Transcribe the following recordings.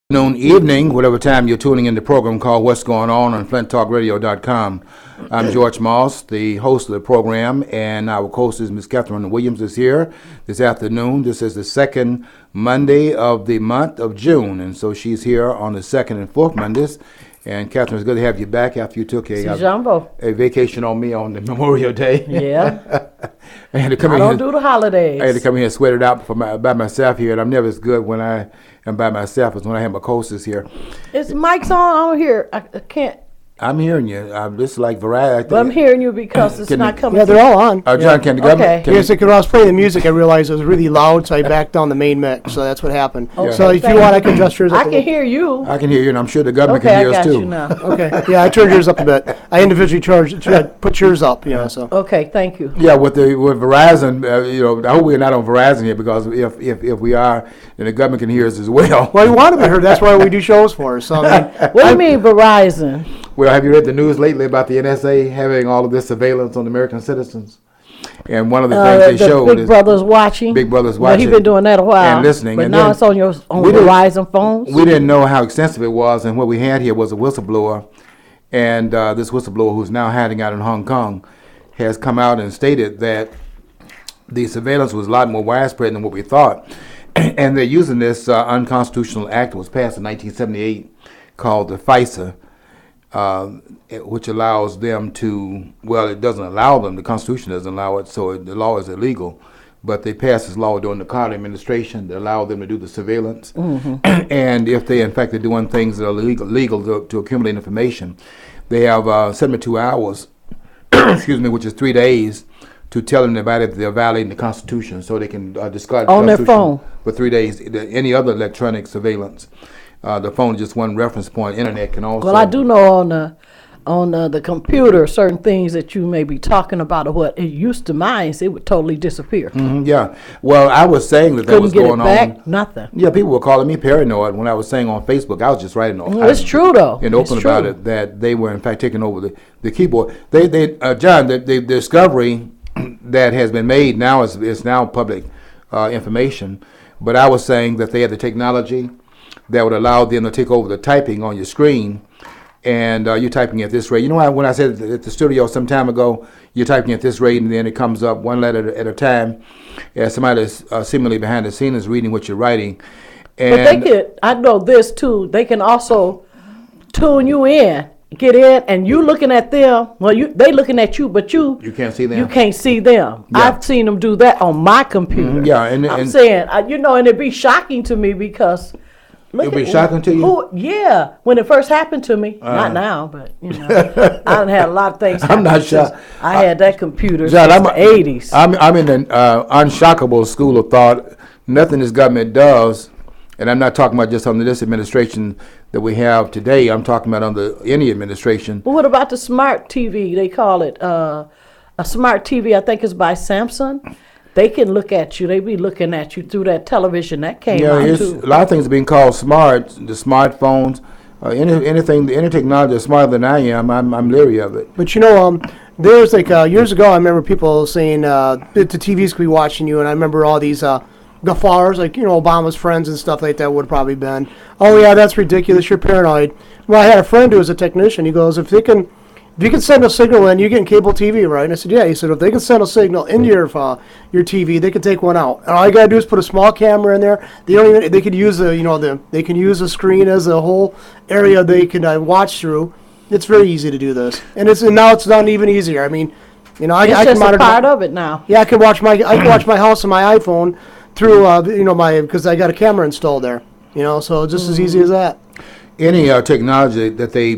Noon, evening, whatever time you're tuning in the program called What's Going on FlintTalkRadio.com. I'm George Moss, the host of the program, and our host is Ms. Catherine Williams is here this afternoon. This is the second Monday of the month of June, and so she's here on the second and fourth Mondays. And Catherine, it's good to have you back after you took a vacation on me on the Memorial Day. Yeah. I had to come I in don't here, do the holidays. I had to come in here and sweat it out by myself here, and I'm never as good when I am by myself as when I have my co-hosts here. Is mic's on? I don't hear. I can't. I'm hearing you. This is like variety. But I'm hearing you because it's not coming. Yeah, they're all on. John, can the government? Okay. Yes, when I was playing the music, I realized it was really loud, so I backed down the main mix. So that's what happened. Okay. So if you want, I can adjust yours up. I can hear you. I can hear you, and I'm sure the government Okay, can I hear us got too. you now. Okay. Yeah, I turned yours up a bit. I individually put yours up. So. Okay, thank you. Yeah, with Verizon, I hope we're not on Verizon here because if we are, then the government can hear us as well. Well, you want to be heard. That's why we do shows for. So I mean, What do you mean Verizon? Well, have you read the news lately about the NSA having all of this surveillance on American citizens? And one of the things they showed Big is Brother's watching. Big Brother's Well, watching. he's been doing that a while. And listening. But And now then it's on your we didn't- Verizon phones. We didn't know how extensive it was, and what we had here was a whistleblower, and this whistleblower, who's now hiding out in Hong Kong, has come out and stated that the surveillance was a lot more widespread than what we thought, and they're using this unconstitutional act that was passed in 1978 called the FISA, which allows them to, well, it doesn't allow them, the Constitution doesn't allow it, so the law is illegal. But they passed this law during the Carter administration that allowed them to do the surveillance. Mm-hmm. And if they, in fact, are doing things that are legal to accumulate information, they have 72 hours, excuse me, which is 3 days, to tell them about it, they're violating the Constitution, so they can discard the On their Constitution phone. for 3 days. Any other electronic surveillance, the phone is just one reference point. Internet can also. Well, I do know on the computer certain things that you may be talking about or what it used to mine, it would totally disappear. Yeah. Well, I was saying that Couldn't was get going it back. on. Nothing. Yeah, people were calling me paranoid when I was saying on Facebook. I was just writing on. It's true though. And It's open true. about it that they were in fact taking over the keyboard. John, the discovery that has been made now is now public information. But I was saying that they had the technology that would allow them to take over the typing on your screen, and you're typing at this rate. You know when I said at the studio some time ago, you're typing at this rate, and then it comes up one letter at a time, as somebody that's seemingly behind the scenes is reading what you're writing. And But they could, I know this too, they can also tune you in, get in, and you looking at them, well, they looking at you, but you can't see them. You can't see them. Yeah. I've seen them do that on my computer. Yeah, and I'm saying, and it'd be shocking to me because. It'd be shocking to you? Yeah, when it first happened to me, not now, but I done had a lot of things. I'm not happen since shocked. I had that computer John, since the 80s. I'm in an unshockable school of thought. Nothing this government does, and I'm not talking about just under this administration that we have today. I'm talking about under any administration. Well, what about the smart TV? They call it a smart TV. I think it's by Samsung. They can look at you. They be looking at you through that television that came out too. A lot of things are being called smart. The smartphones, any technology that's smarter than I am, I'm leery of it. But there's like years ago, I remember people saying the TVs could be watching you, and I remember all these guffaws, like Obama's friends and stuff like that would have probably been, oh yeah, that's ridiculous. You're paranoid. Well, I had a friend who was a technician. He goes, if you can send a signal in, you get cable TV, right? And I said, yeah. He said, if they can send a signal into your TV, they can take one out. And all you gotta do is put a small camera in there. They could use they can use the screen as a whole area they can watch through. It's very easy to do this, and now it's done even easier. I mean, I It's can just a monitor part of it now. Yeah, I can watch my house on my iPhone through because I got a camera installed there. So just as easy as that. Any technology that they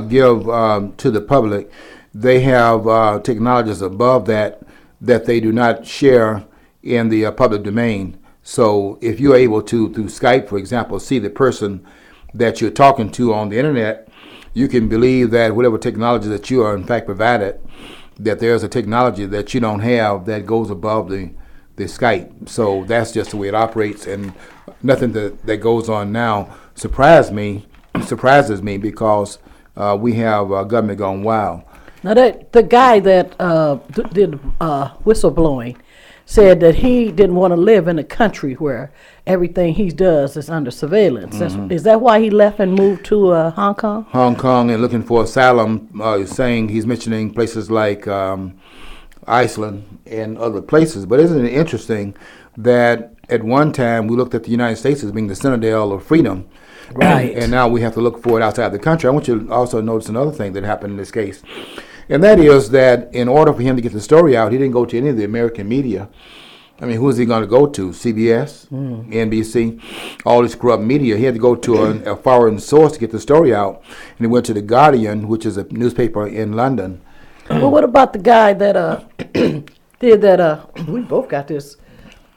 give to the public, they have technologies above that they do not share in the public domain. So if you're able to, through Skype, for example, see the person that you're talking to on the internet, you can believe that whatever technology that you are in fact provided, that there's a technology that you don't have that goes above the Skype. So that's just the way it operates, and nothing that goes on now surprises me because we have government gone wild. Now the guy that did whistleblowing, said that he didn't want to live in a country where everything he does is under surveillance. Is that why he left and moved to Hong Kong? Hong Kong and looking for asylum, saying he's mentioning places like Iceland and other places. But isn't it interesting that at one time we looked at the United States as being the citadel of freedom, Right. and now we have to look for it outside the country. I want you to also notice another thing that happened in this case, and that is that in order for him to get the story out, he didn't go to any of the American media. I mean, who is he going to go to? CBS, NBC, all this corrupt media. He had to go to a foreign source to get the story out, and he went to The Guardian, which is a newspaper in London. Well, what about the guy that did that? We both got this.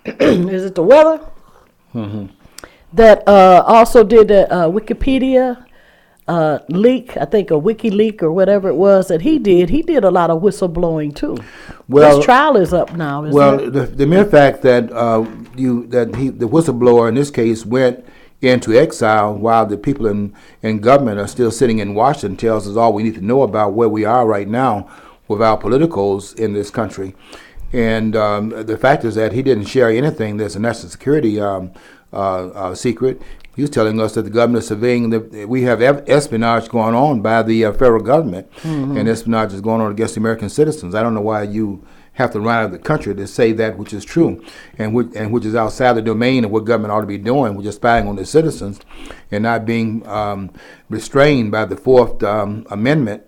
Is it the weather? That also did the Wikipedia leak, I think a WikiLeak or whatever it was that he did. He did a lot of whistleblowing too. Well, his trial is up now, isn't well, it? the mere fact that the whistleblower in this case went into exile while the people in government are still sitting in Washington tells us all we need to know about where we are right now with our politicals in this country. And the fact is that he didn't share anything that's a national security secret. He was telling us that the government is surveying that we have espionage going on by the federal government, and espionage is going on against American citizens. I don't know why you have to run out of the country to say that which is true, and which is outside the domain of what government ought to be doing, which is spying on their citizens, and not being restrained by the Fourth Amendment,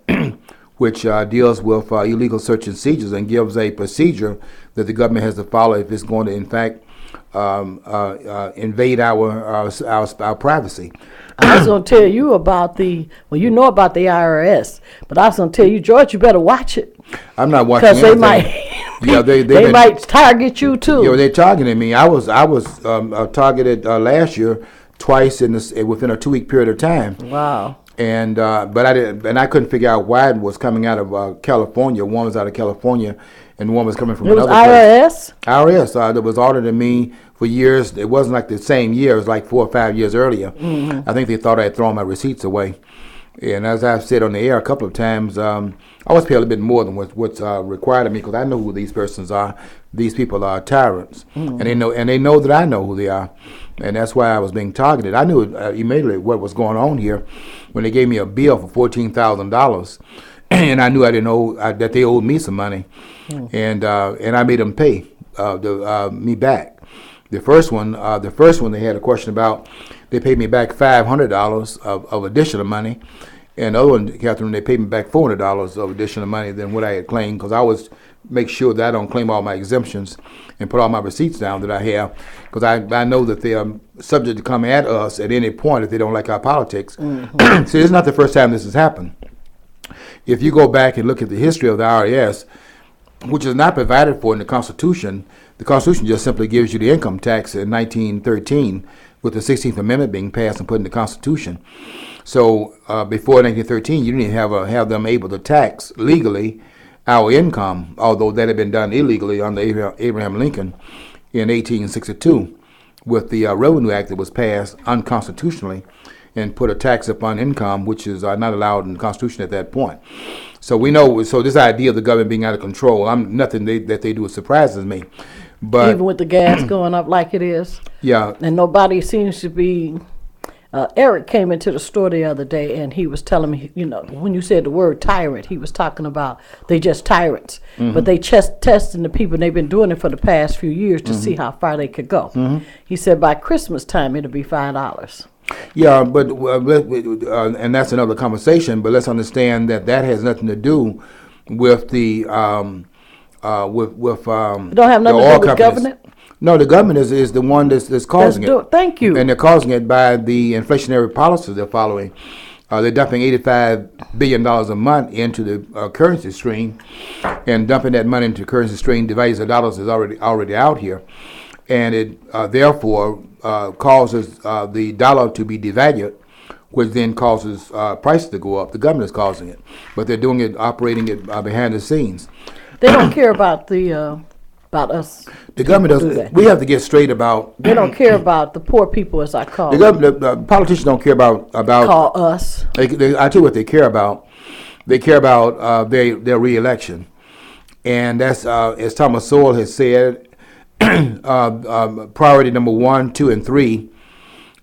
which deals with illegal search and seizures and gives a procedure that the government has to follow if it's going to, in fact, invade our privacy. I was going to tell you about you know about the IRS, but I was going to tell you, George, you better watch it. I'm not watching Because they anything. might, Yeah, they might target you too. Yeah, they're targeting me. I was targeted last year twice within a 2-week period of time. Wow. And but I couldn't figure out why it was coming out of California. One was out of California, and one was coming from It was another place. IRS? IRS that was auditing me for years. It wasn't like the same year. It was like 4 or 5 years earlier. I think they thought I had thrown my receipts away. And as I've said on the air a couple of times, I always pay a little bit more than what's required of me because I know who these persons are. These people are tyrants, and they know that I know who they are, and that's why I was being targeted. I knew immediately what was going on here when they gave me a bill for $14,000, and I knew I didn't owe that they owed me some money, and I made them pay me back. The first one they had a question about. They paid me back $500 of additional money, and the other one, Catherine, they paid me back $400 of additional money than what I had claimed because I always make sure that I don't claim all my exemptions and put all my receipts down that I have because I know that they are subject to come at us at any point if they don't like our politics. See, this is not the first time this has happened. If you go back and look at the history of the IRS, which is not provided for in the Constitution just simply gives you the income tax in 1913 with the 16th Amendment being passed and put in the Constitution. So before 1913, you didn't even have them able to tax legally our income, although that had been done illegally under Abraham Lincoln in 1862 with the Revenue Act that was passed unconstitutionally and put a tax upon income, which is not allowed in the Constitution at that point. So we know, so this idea of the government being out of control, nothing that they do surprises me. But Even with the gas going up like it is. yeah, And nobody seems to be. Eric came into the store the other day and he was telling me, when you said the word tyrant, he was talking about they just tyrants. But they just testing the people and they've been doing it for the past few years to see how far they could go. He said by Christmas time it'll be $5. yeah, but and that's another conversation. But let's understand that has nothing to do with the with It don't have nothing the to oil do with companies. government? No, the government is the one that's causing it. Thank you. And they're causing it by the inflationary policies they're following. They're dumping $85 billion a month into the currency stream, and dumping that money into the currency stream, the value of dollars is already out here, and it therefore causes the dollar to be devalued, which then causes prices to go up. The government is causing it, but they're doing it, operating it behind the scenes. They don't care about about us. The government do doesn't. that. We have to get straight about. They don't care about the poor people, as I call The them. government, the politicians don't care about. Call us. I tell you what they care about. They care about their reelection, and that's as Thomas Sowell has said. priority number 1, 2, and 3,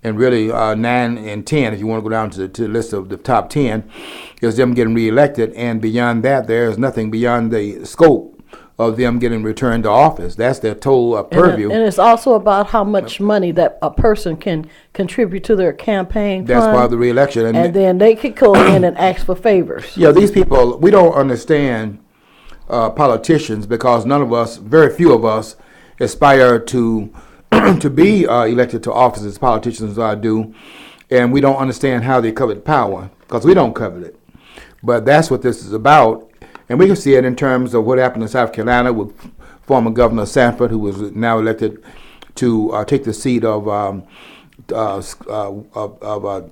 and really 9 and 10, if you want to go down to the list of the top 10, is them getting reelected. And beyond that, there is nothing beyond the scope of them getting returned to office. That's their total purview. And it's also about how much money that a person can contribute to their campaign That's fund. part of the reelection. And then they could go in and ask for favors. Yeah, these people, we don't understand politicians, because none of us, very few of us, aspire to to be elected to office as politicians do, and we don't understand how they covet power, because we don't covet it. But that's what this is about. And we can see it in terms of what happened in South Carolina with former Governor Sanford, who was now elected to take the seat of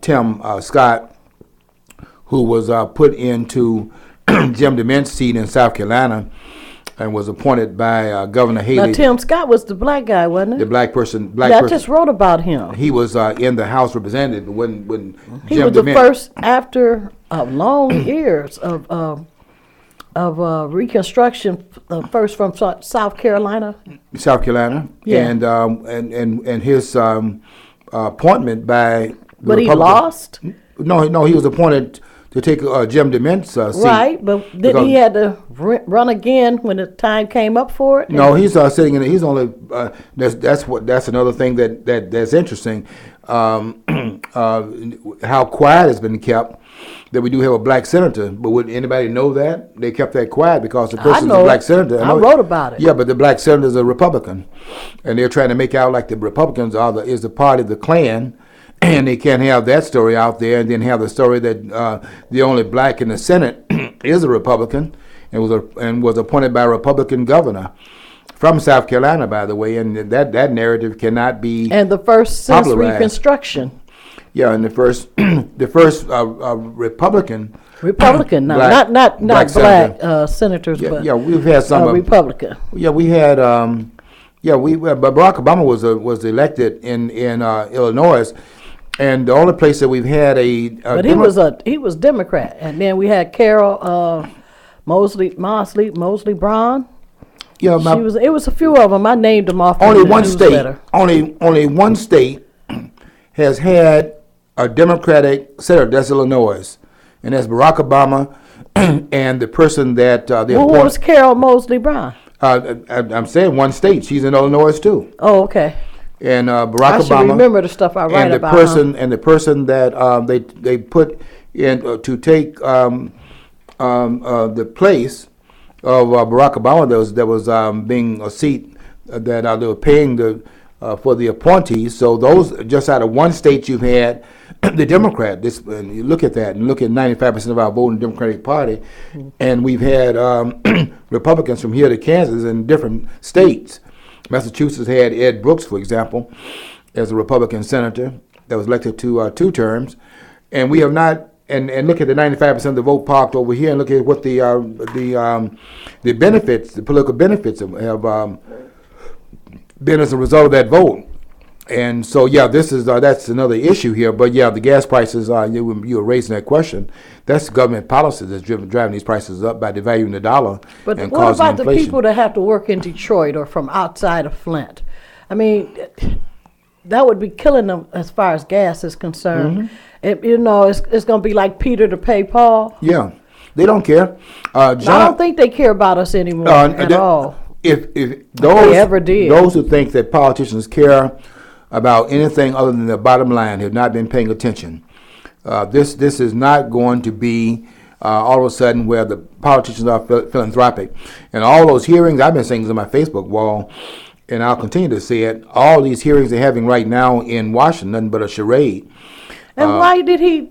Tim Scott, who was put into Jim DeMint's seat in South Carolina and was appointed by Governor Haley. Now, Tim Scott was the black guy, wasn't it? The black person. I just wrote about him. He was in the House representative when He Jim was the DeMint. first, after long years of Reconstruction, first from South Carolina. South Carolina. Yeah. And his appointment by the But he Republican- lost? No, he was appointed to take Jim DeMint's seat. Right, but then Because- he had to run again when the time came up for it? No, he's sitting in. He's only. That's another thing that's interesting. How quiet has been kept. That we do have a black senator, but would anybody know that? They kept that quiet because the person's know a black it. senator. I wrote about it. Yeah, but the black senator is a Republican, and they're trying to make out like the Republicans is the party of the Klan, and they can't have that story out there, and then have the story that the only black in the Senate is a Republican, and was appointed by a Republican governor from South Carolina, by the way, and that narrative cannot be. And the first since popularized. Reconstruction. Yeah, and the first Republican. Republican, Black- not black black senator. senators, Yeah, but yeah, we've had some. Republican. Yeah, we had. But Barack Obama was elected in Illinois, and the only place that we've had But he was Democrat, and then we had Carol Mosley Braun. Yeah, It was a few of them. I named them off. only in the one state. newsletter. Only one state has had a Democratic senator. That's Illinois, and that's Barack Obama, and the person that they Well, what appointed. was Carol Mosley Brown? I'm saying one state. She's in Illinois too, Oh, okay. and Barack I Obama. should remember the stuff I write and the about. person and the person that they put in to take the place of Barack Obama that was being a seat that they were paying for the appointees. So those just out of one state you've had the Democrat. And you look at that and look at 95% of our vote in the Democratic Party, and we've had Republicans from here to Kansas in different states. Massachusetts had Ed Brooks, for example, as a Republican senator that was elected to 2 terms, and we have not. And look at the 95% of the vote parked over here, and look at what the benefits, the political benefits have been as a result of that vote. And so, yeah, that's another issue here. But yeah, the gas prices, you were raising that question. That's government policy that's driving these prices up by devaluing the dollar But and what causing about inflation. the people that have to work in Detroit or from outside of Flint? I mean, that would be killing them as far as gas is concerned. It's going to be like Peter to pay Paul. Yeah, they don't care. I don't think they care about us anymore at all. If those ever did. those who think that politicians care about anything other than the bottom line have not been paying attention. This is not going to be all of a sudden where the politicians are philanthropic. And all those hearings, I've been saying this on my Facebook wall, and I'll continue to say it, all these hearings they're having right now in Washington, nothing but a charade. And why did he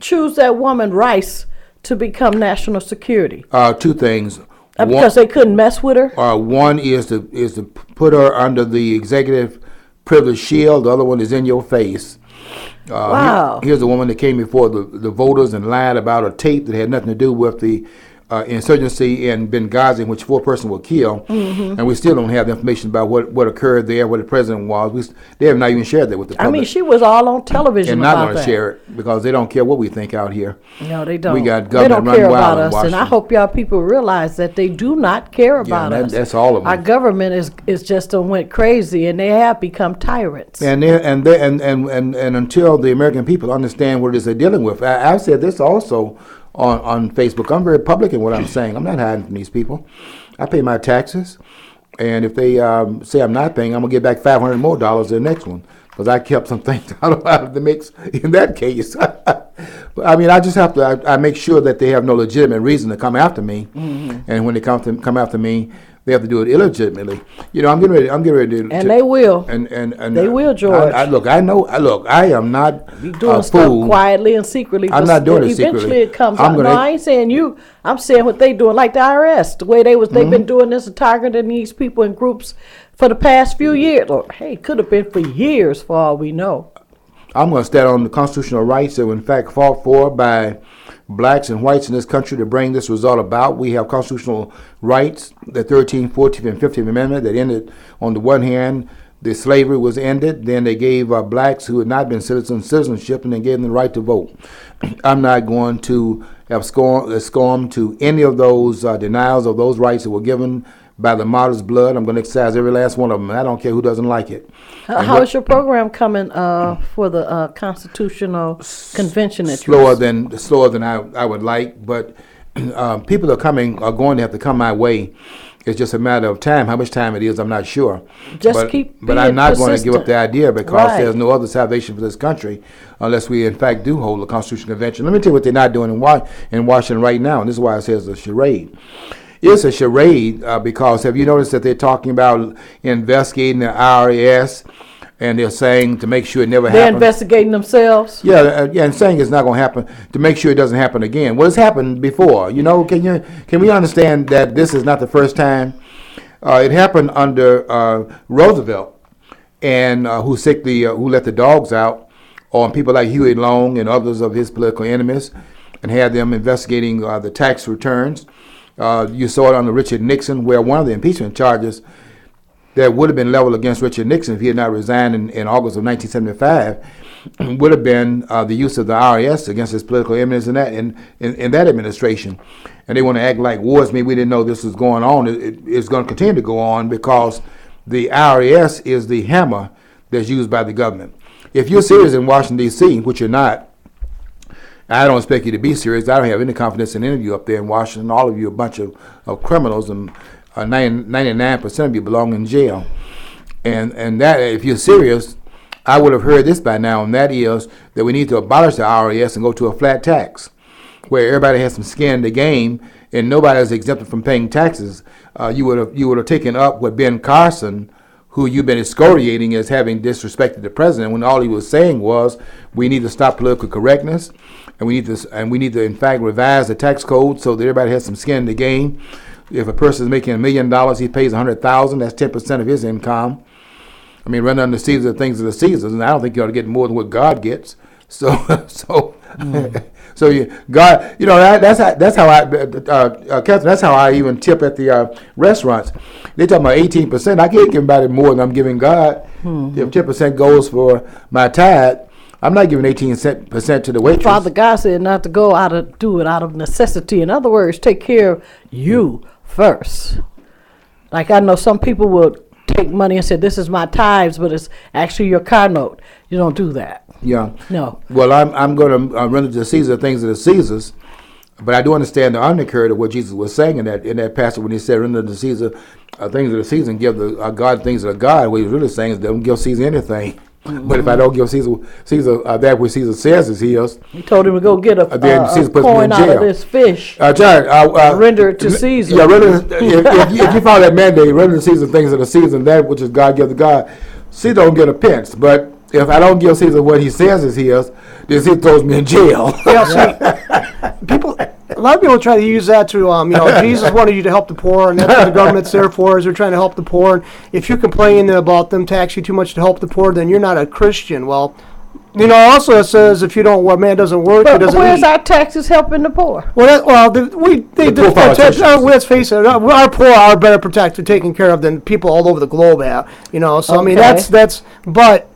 choose that woman, Rice, to become national security? 2 things. Because they couldn't mess with her? One is to put her under the executive privilege shield. The other one is in your face. Wow. Here's a woman that came before the voters and lied about a tape that had nothing to do with the insurgency in Benghazi in which 4 persons were killed, and we still don't have the information about what occurred there, what the president was. They have not even shared that with the public. I mean, she was all on television and about not going to that. share it because they don't care what we think out here. No, they don't. We got They don't government care run about wild in us, and I Washington. hope y'all people realize that they do not care about us. That's all of them. Our government is just went crazy, and they have become tyrants. And until the American people understand what it is they're dealing with, I've said this also on Facebook. I'm very public in what I'm saying. I'm not hiding from these people. I pay my taxes, and if they say I'm not paying, I'm gonna get back $500 more the next one because I kept some things out of the mix in that case. But I mean, I just have to. I make sure that they have no legitimate reason to come after me, and when they come after me, they have to do it illegitimately. You know, I'm getting ready to. And they will. And They will, George. I am not Be doing a stuff fool. quietly and secretly. I'm but not doing it eventually secretly. it comes I'm out. gonna- No, I ain't saying you. I'm saying what they doing, like the IRS, the way they've been doing this and targeting these people in groups for the past few years. Or hey, could have been for years, for all we know. I'm going to stand on the constitutional rights that were in fact fought for by blacks and whites in this country to bring this result about. We have constitutional rights, the 13th, 14th, and 15th Amendment that ended, on the one hand, the slavery was ended. Then they gave blacks who had not been citizens citizenship, and they gave them the right to vote. I'm not going to have scorn to any of those denials of those rights that were given by the martyr's blood. I'm going to exercise every last one of them. I don't care who doesn't like it. How is your program coming for the Constitutional Convention? That slower than I would like, but people are going to have to come my way. It's just a matter of time. How much time it is, I'm not sure. But I'm not going to give up the idea because Right. there's no other salvation for this country unless we in fact do hold a constitutional convention. Let me tell you what they're not doing in Washington right now, and this is why I say it's a charade. It's a charade because have you noticed that they're talking about investigating the IRS, and they're saying to make sure it never They're happens. investigating themselves. Yeah, and saying it's not going to happen to make sure it doesn't happen again. Well, it's happened before. You know, can we understand that this is not the first time? It happened under Roosevelt, and who let the dogs out on people like Huey Long and others of his political enemies, and had them investigating the tax returns. You saw it under Richard Nixon, where one of the impeachment charges that would have been leveled against Richard Nixon if he had not resigned in August of 1975 would have been the use of the IRS against his political enemies in that administration. And they want to act like wars. Maybe we didn't know this was going on. It's going to continue to go on because the IRS is the hammer that's used by the government. If you're serious in Washington, D.C., which you're not, I don't expect you to be serious. I don't have any confidence in any of you up there in Washington. All of you are a bunch of criminals, and 99% of you belong in jail. And that, if you're serious, I would have heard this by now, and that is that we need to abolish the IRS and go to a flat tax, where everybody has some skin in the game and nobody is exempted from paying taxes. You would have taken up what Ben Carson, who you've been excoriating as having disrespected the president, when all he was saying was we need to stop political correctness, and we need to in fact revise the tax code so that everybody has some skin in the game. If a person is making $1 million, he pays $100,000. That's 10% of his income. I mean, run under Caesar, things of the Caesars, and I don't think you ought to get more than what God gets. So God, you know, that's how I, Catherine, that's how I even tip at the restaurants. They talking about 18%. I can't give anybody more than I'm giving God. If 10% goes for my tithe, I'm not giving 18% to the waitress. Father God said not to do it out of necessity. In other words, take care of you first. Like I know some people will take money and say, this is my tithes, but it's actually your car note. You don't do that. Yeah. No. Well, I'm going to render to Caesar things of the Caesars, but I do understand the undercurrent of what Jesus was saying in that passage when he said, render to Caesar things of the Caesar and give the God things of the God. What he was really saying is, don't give Caesar anything. But if I don't give Caesar that which Caesar says is his, He told him to go get a Caesar puts me coin in out of jail. this fish. Render it to Caesar. Yeah, if you follow that mandate, render to Caesar things of the Caesar, and that which is God give to God. Caesar don't get a pence, but if I don't give Caesar what he says is his, then Caesar throws me in jail. Yeah, a lot of people try to use that to, Jesus wanted you to help the poor, and that's what the government's there for, is they're trying to help the poor. And if you're complaining about them taxing you too much to help the poor, then you're not a Christian. Well, Also it says if you don't, man doesn't work, he But doesn't where's eat. our taxes helping the poor? poor politicians. Let's face it, our poor are better protected, taken care of than people all over the globe have. So I mean Okay. but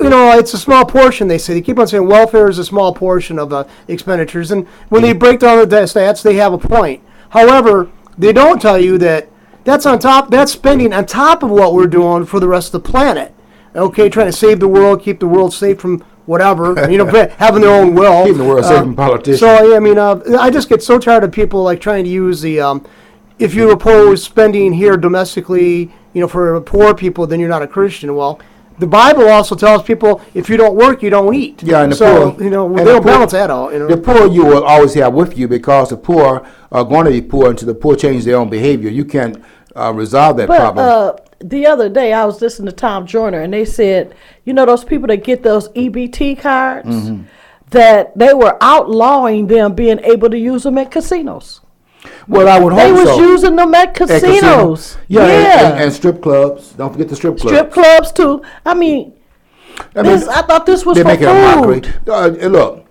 it's a small portion. They say they keep on saying welfare is a small portion of expenditures, and when they break down the stats, they have a point. However, they don't tell you that that's spending on top of what we're doing for the rest of the planet. Okay, trying to save the world, keep the world safe from whatever, having their own will. Keeping the world safe from politicians. So, I mean, I just get so tired of people like trying to use the, if you oppose spending here domestically, for poor people, then you're not a Christian. Well, the Bible also tells people if you don't work, you don't eat. Yeah, and the so, poor, they and don't the poor- balance that out. The poor you will always have with you because the poor are going to be poor until the poor change their own behavior. You can't resolve that problem. But the other day I was listening to Tom Joyner, and they said, those people that get those EBT cards, Mm-hmm. that they were outlawing them being able to use them at casinos. Well, I would hope They was so. using them at At casinos. casinos. Yeah, and strip clubs. Don't forget the strip clubs. Strip clubs too. I mean, I thought this was They're for making a mockery. food. Look,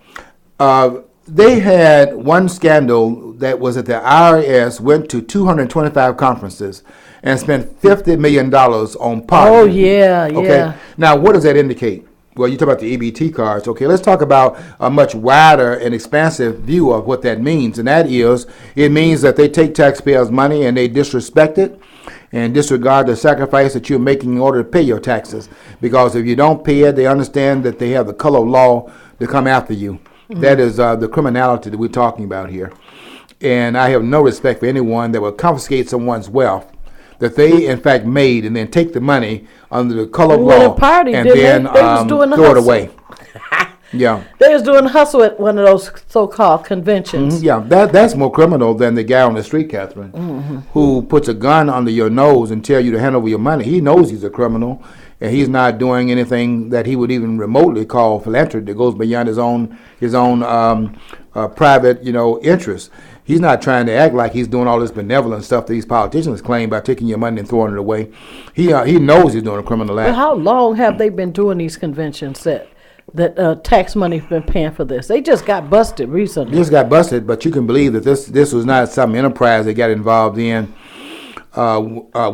they had one scandal that was that the IRS went to 225 conferences and spent $50 million on poverty. Oh yeah, yeah. Okay. Now, what does that indicate? Well, you talk about the EBT cards. Okay, let's talk about a much wider and expansive view of what that means. And that is, it means that they take taxpayers' money and they disrespect it and disregard the sacrifice that you're making in order to pay your taxes. Because if you don't pay it, they understand that they have the color of law to come after you. Mm-hmm. That is the criminality that we're talking about here. And I have no respect for anyone that will confiscate someone's wealth that they in fact made and then take the money under the color of Well, law the party, and didn't then they was doing the throw it hustle. away. Yeah. They was doing hustle at one of those so-called conventions. Yeah, that's more criminal than the guy on the street, Catherine, who puts a gun under your nose and tell you to hand over your money. He knows he's a criminal, and he's not doing anything that he would even remotely call philanthropy that goes beyond his own private, interests. He's not trying to act like he's doing all this benevolent stuff that these politicians claim by taking your money and throwing it away. He knows he's doing a criminal act. But how long have they been doing these conventions that tax money's been paying for this? They just got busted recently. Just got busted, but you can believe that this was not some enterprise they got involved in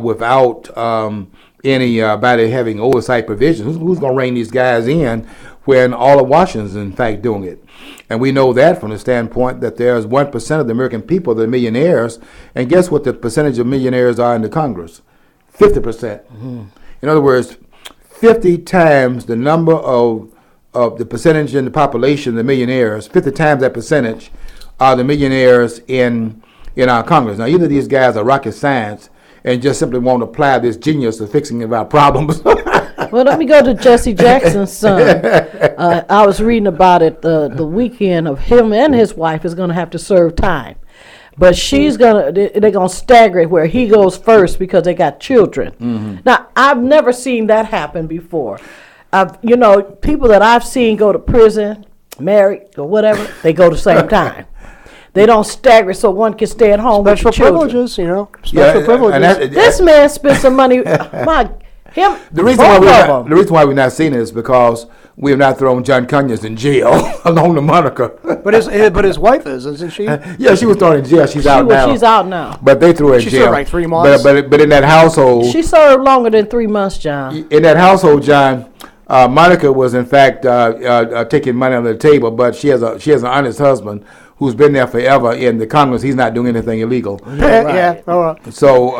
without anybody having oversight provisions. Who's going to rein these guys in when all of Washington's in fact doing it? And we know that from the standpoint that there's 1% of the American people that are millionaires, and guess what the percentage of millionaires are in the Congress? 50%. Mm-hmm. In other words, 50 times the number of the percentage in the population, the millionaires, 50 times that percentage are the millionaires in our Congress. Now, either of these guys are rocket science and just simply won't apply this genius to fixing of our problems. Well, let me go to Jesse Jackson's son. I was reading about it the weekend of him and his wife is going to have to serve time. But they're gonna stagger it where he goes first because they got children. Mm-hmm. Now, I've never seen that happen before. People that I've seen go to prison, married or whatever, they go the same time. They don't stagger so one can stay at home with the children. Special privileges. This man spent some money. The reason why we're not seeing it is because we have not thrown John Conyers in jail along to Monica. But his wife isn't she? Yeah, she was thrown in jail. She's out now. She's out now. But they threw her in She jail. served like 3 months. But in that household, She served longer than 3 months, John. in that household, John, Monica was in fact taking money under the table, but she has an honest husband who's been there forever in the Congress. He's not doing anything illegal. Yeah. All right. So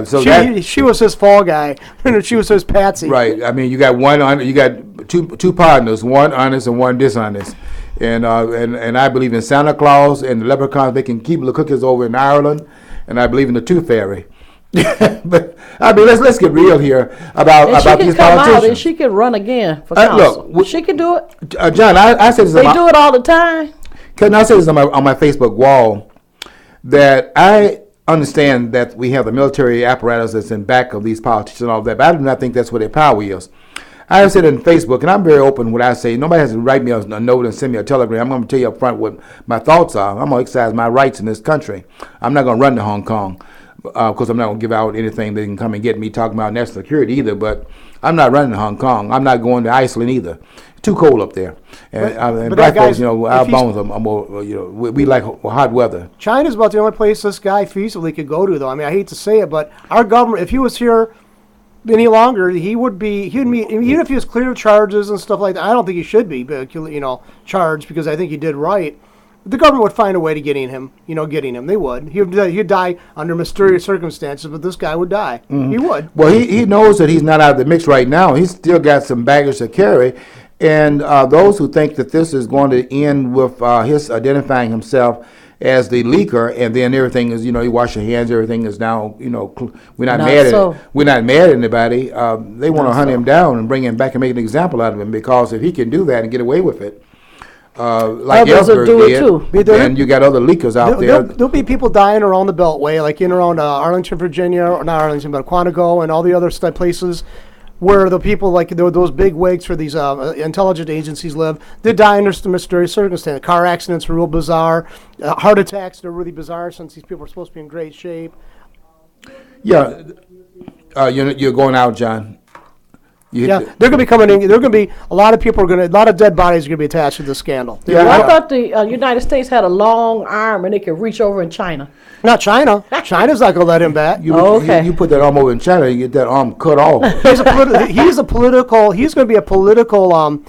So she was his fall guy. She was his patsy. right. I mean, you got two partners, one honest and one dishonest. And I believe in Santa Claus and the leprechauns. They can keep the cookies over in Ireland, and I believe in the Tooth Fairy. But I mean, let's get real here about these politicians. And she can run again for council. Look, she can do it. John, I said this. They do it all the time. Can I say this on my Facebook wall that I understand that we have the military apparatus that's in back of these politicians and all that, but I do not think that's where their power is. I have said in Facebook, and I'm very open when I say nobody has to write me a note and send me a telegram. I'm going to tell you up front what my thoughts are. I'm going to exercise my rights in this country. I'm not going to run to Hong Kong. Of course, I'm not going to give out anything they can come and get me talking about national security either, but I'm not running to Hong Kong. I'm not going to Iceland either. Too cold up there. And, and but black that guy's- folks, you know, our if he's- bones are more, you know, we like hot weather. China's about the only place this guy feasibly could go to, though. I mean, I hate to say it, but our government, if he was here any longer, he'd be, even if he was clear of charges and stuff like that, I don't think he should be, you know, charged, because I think he did right. The government would find a way to getting him. They would. He'd die under mysterious circumstances, but this guy would die. He would. Well, he knows that he's not out of the mix right now. He's still got some baggage to carry. And those who think that this is going to end with his identifying himself as the leaker, and then everything is, you know, you wash your hands, everything is now, you know, we're not, Not mad so. at we're not mad at anybody. They want to Not hunt so. him down and bring him back and make an example out of him, because if he can do that and get away with it, like Others will Ellsberg do it did, too. then you got other leakers out there. There'll be people dying around the Beltway, like in around Arlington, Virginia, or not Arlington, but Quantico and all the other places where the people, like those big wigs for these intelligence agencies live. They die under some mysterious circumstances. Car accidents are real bizarre. Heart attacks, they're really bizarre since these people are supposed to be in great shape. Yeah, you're going out, John. Yeah, they're going to be coming in. They're going to be, a lot of people are going to, a lot of dead bodies are going to be attached to this scandal. Yeah. Well, I thought the United States had a long arm and they could reach over in China. Not China. China's not going to let him back. You put that arm over in China, you get that arm cut off. He's going to be a political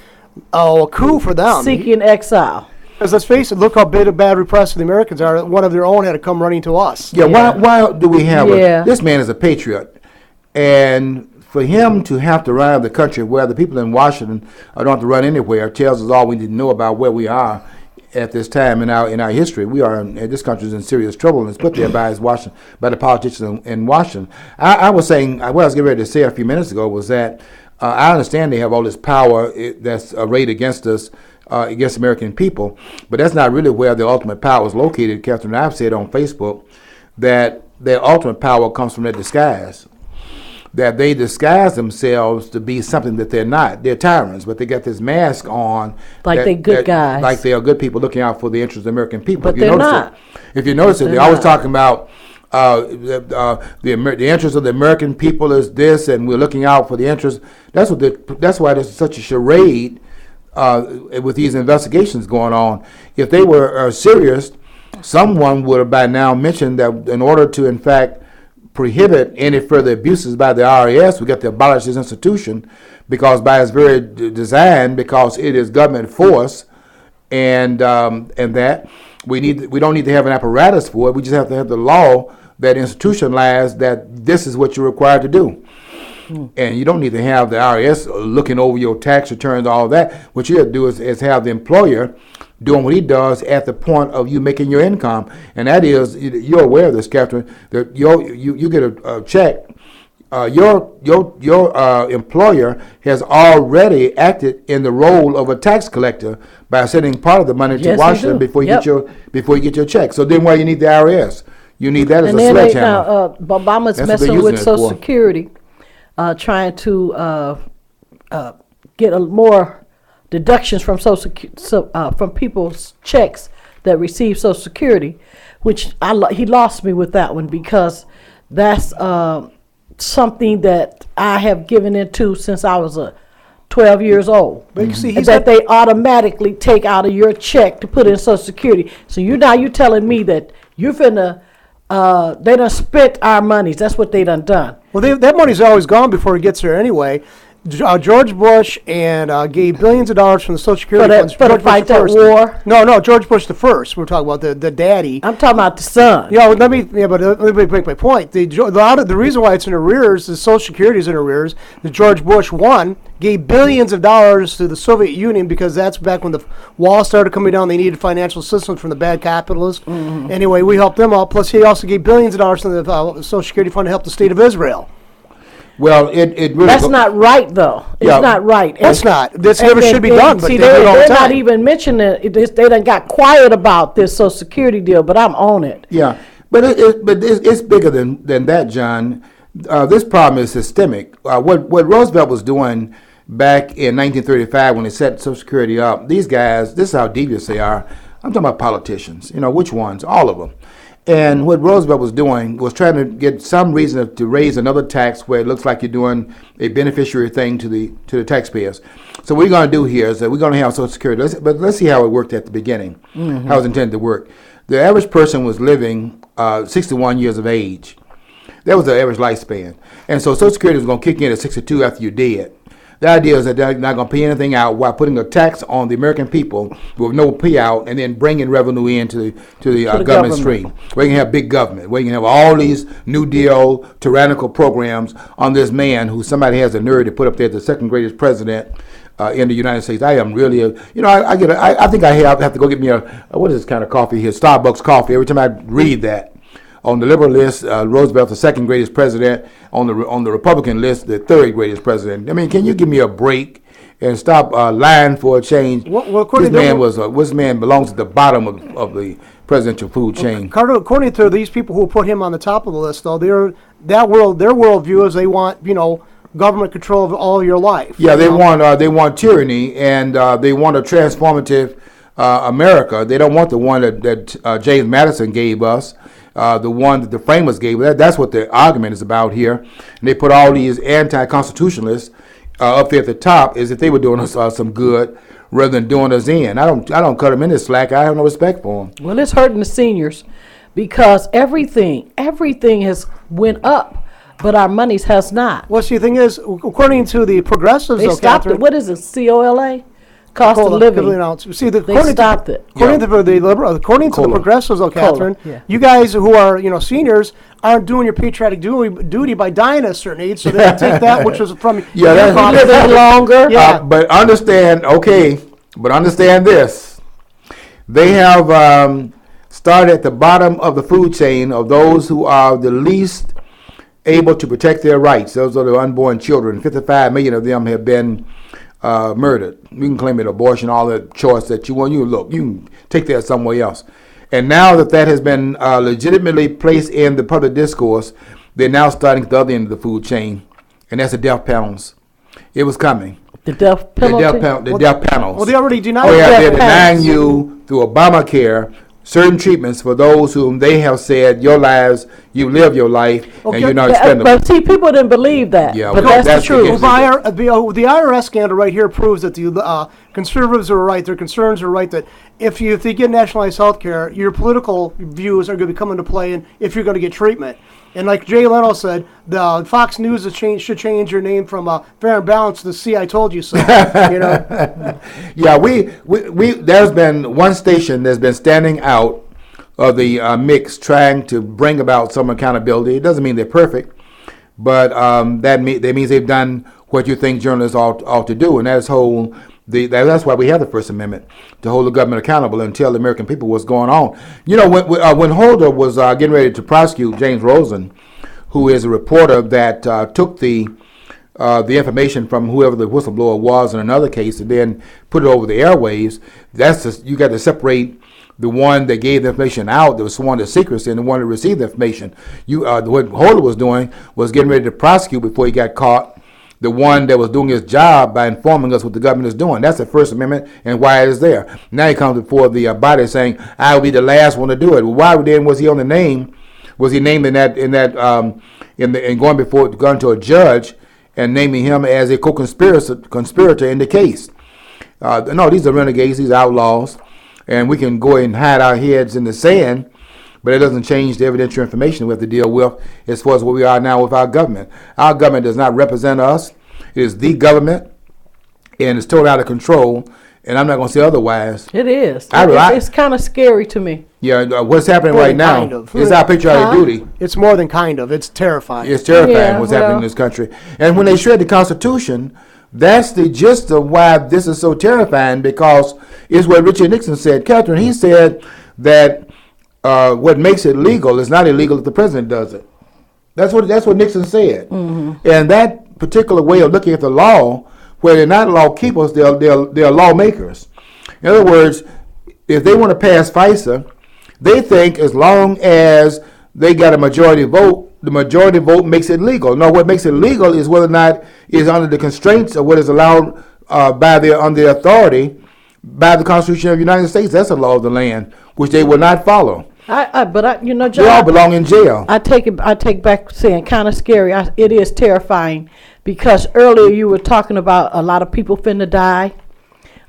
coup for them. Seeking exile. Because let's face it, look how bad repressed the Americans are. One of their own had to come running to us. Yeah, Yeah. why do we have Yeah. this man is a patriot, and for him to have to run out of the country where the people in Washington don't have to run anywhere tells us all we need to know about where we are at this time in our history. We are this country is in serious trouble, and it's put there by the politicians in Washington. I was saying, what I was getting ready to say a few minutes ago was that I understand they have all this power that's arrayed against us, against American people, but that's not really where the ultimate power is located. Catherine and I've said on Facebook that their ultimate power comes from their disguise. That they disguise themselves to be something that they're not. They're tyrants, but they got this mask on. Like they good guys. Mm-hmm. Like they are good people looking out for the interests of American people. But If you they're notice not. If you notice it, They're they're always not. talking about the interest of the American people is this, and we're looking out for the interest. That's why there's such a charade with these investigations going on. If they were serious, someone would have by now mentioned that in order to, in fact, prohibit any further abuses by the IRS, we got to abolish this institution, because by its very design, because it is government force, and that we don't need to have an apparatus for it. We just have to have the law that institutionalized that this is what you're required to do. And you don't need to have the IRS looking over your tax returns, all that. What you have to do is have the employer doing what he does at the point of you making your income. And that is, you're aware of this, Catherine, that you get a check. Your employer has already acted in the role of a tax collector by sending part of the money to Yes, he Washington do. before you Yep. get your check. So then why you need the IRS? You need that as And a then sledgehammer. Obama's That's what they're messing using with it Social for. Security, trying to get more deductions from from people's checks that receive Social Security, which he lost me with that one, because that's something that I have given into since I was 12 years old. But you see, And he's that got- they automatically take out of your check to put in Social Security. So you're telling me that you're finna, they done spent our monies. That's what they done. Well, that money's always gone before it gets there anyway. George Bush gave billions of dollars from the Social Security funds. For the George Bush fight the that first. war. No, George Bush the first. We're talking about the daddy. I'm talking about the son. But let me make my point. The reason why it's in arrears, the Social Security is in arrears. The George Bush one gave billions of dollars to the Soviet Union, because that's back when the wall started coming down. They needed financial assistance from the bad capitalists. Mm-hmm. Anyway, we helped them out. Plus, he also gave billions of dollars to the Social Security fund to help the state of Israel. Well, it really That's not right, though. It's Yeah. not right. That's not. This never should be done, but see, they do it all the they're not time. even mentioning it. They done got quiet about this Social Security deal, but I'm on it. Yeah, but it's bigger than that, John. This problem is systemic. What Roosevelt was doing back in 1935 when he set Social Security up, these guys, this is how devious they are. I'm talking about politicians. Which ones? All of them. And what Roosevelt was doing was trying to get some reason to raise another tax where it looks like you're doing a beneficiary thing to the taxpayers. So what we're going to do here is that we're going to have Social Security. But let's see how it worked at the beginning, how it was intended to work. The average person was living 61 years of age. That was the average lifespan. And so Social Security was going to kick in at 62 after you're dead. The idea is that they're not going to pay anything out while putting a tax on the American people with no payout, and then bringing revenue into the government stream. We can have big government. We can have all these New Deal tyrannical programs on this man who somebody has the nerve to put up there the second greatest president in the United States. I am really, I think I have to go get me what is this kind of coffee here? Starbucks coffee. Every time I read that. On the liberal list, Roosevelt, the second greatest president. On the Republican list, the third greatest president. I mean, can you give me a break and stop lying for a change? This man belongs at the bottom of the presidential food chain. Carter, according to these people who put him on the top of the list, though, their worldview is they want government control of all of your life. Yeah, they want tyranny, and they want a transformative America. They don't want the one that James Madison gave us. The one that the framers gave. That's what the argument is about here. And they put all these anti-constitutionalists up there at the top as if they were doing us some good rather than doing us in. I don't cut them in this slack. I have no respect for them. Well, it's hurting the seniors because everything has went up, but our monies has not. Well, see, the thing is, according to the progressives, They stopped it. What is it? COLA? Cost of living. See, They stopped it. According to the progressives, though, Catherine, yeah. you guys who are seniors aren't doing your patriotic duty by dying at a certain age, so they can take that which was from Yeah, your that's living longer. Yeah. But understand this. They have started at the bottom of the food chain of those who are the least able to protect their rights. Those are the unborn children. 55 million of them have been murdered. You can claim it abortion, all the choice that you want. You can take that somewhere else. And now that has been legitimately placed in the public discourse, they're now starting at the other end of the food chain, and that's the death panels. It was coming. The death penalty? The death panels. Well, they already denied they're death denying panels. you through Obamacare certain treatments for those whom they have said your lives, you live your life, and you're not expendable. But see, people didn't believe that. Yeah, but well, that's the truth. Well, the IRS scandal right here proves that the conservatives are right. Their concerns are right that if they get nationalized health care, your political views are going to come into play, and if you're going to get treatment. And like Jay Leno said, the Fox News should change your name from Fair and Balanced to See I Told You So. Yeah, there's been one station that's been standing out of the mix, trying to bring about some accountability. It doesn't mean they're perfect, but that means they've done what you think journalists ought to do, and that's that's why we have the First Amendment, to hold the government accountable and tell the American people what's going on. When Holder was getting ready to prosecute James Rosen, who is a reporter that took the information from whoever the whistleblower was in another case and then put it over the airwaves, you got to separate the one that gave the information out, that was sworn to secrecy, and the one that received the information. What Holder was doing was getting ready to prosecute before he got caught the one that was doing his job by informing us what the government is doing. That's the First Amendment and why it is there. Now he comes before the body saying, "I will be the last one to do it." Well, why then was he on the name? Was he named in going to a judge and naming him as a conspirator in the case? No, these are renegades, these are outlaws, and we can go ahead and hide our heads in the sand. But it doesn't change the evidentiary information we have to deal with as far as what we are now with our government. Our government does not represent us. It is the government, and it's totally out of control, and I'm not going to say otherwise. It is. It's kind of scary to me. Yeah, what's happening right now is our patriotic duty. It's more than kind of. It's terrifying. It's terrifying what's happening in this country. And when they shred the Constitution, that's the gist of why this is so terrifying, because it's what Richard Nixon said. Catherine, he said that what makes it legal is not illegal if the president does it. That's what Nixon said. Mm-hmm. And that particular way of looking at the law, where they're not law keepers, they're lawmakers. In other words, if they want to pass FISA, they think as long as they got a majority vote, the majority vote makes it legal. No, what makes it legal is whether or not it's under the constraints of what is allowed under their authority by the Constitution of the United States. That's a law of the land, which they will not follow. You know, They all John, belong in jail. I take back saying kind of scary. It is terrifying because earlier you were talking about a lot of people finna die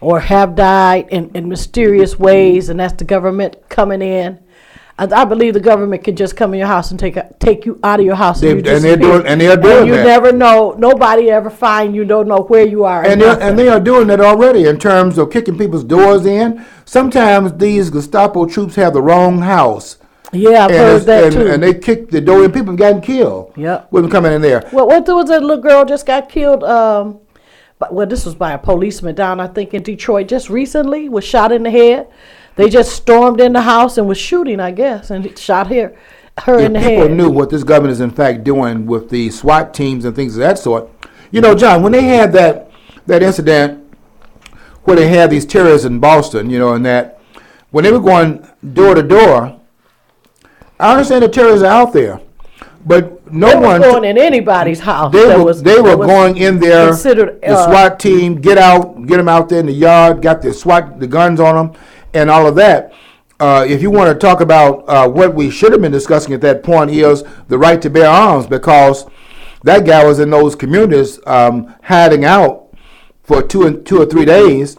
or have died in mysterious ways, and that's the government coming in. I believe the government can just come in your house and take you out of your house. And they're doing you that. never know. Nobody ever find you. Don't know where you are. And they are doing that already in terms of kicking people's doors in. Sometimes these Gestapo troops have the wrong house. Yeah, I've heard that too. And they kick the door, and people have gotten killed. Yep. With them coming in there. Well, what was that little girl just got killed? This was by a policeman down, I think, in Detroit just recently. Was shot in the head. They just stormed in the house and was shooting, I guess, and shot her in the head. People knew what this government is in fact doing with the SWAT teams and things of that sort. You know, John, when they had that incident where they had these terrorists in Boston, you know, and that when they were going door to door, I understand the terrorists are out there, but no one going in anybody's house. They were going in there. Considered the SWAT team get them out there in the yard, got the guns on them, and all of that. If you want to talk about what we should have been discussing at that point is the right to bear arms, because that guy was in those communities hiding out for 2 or 3 days,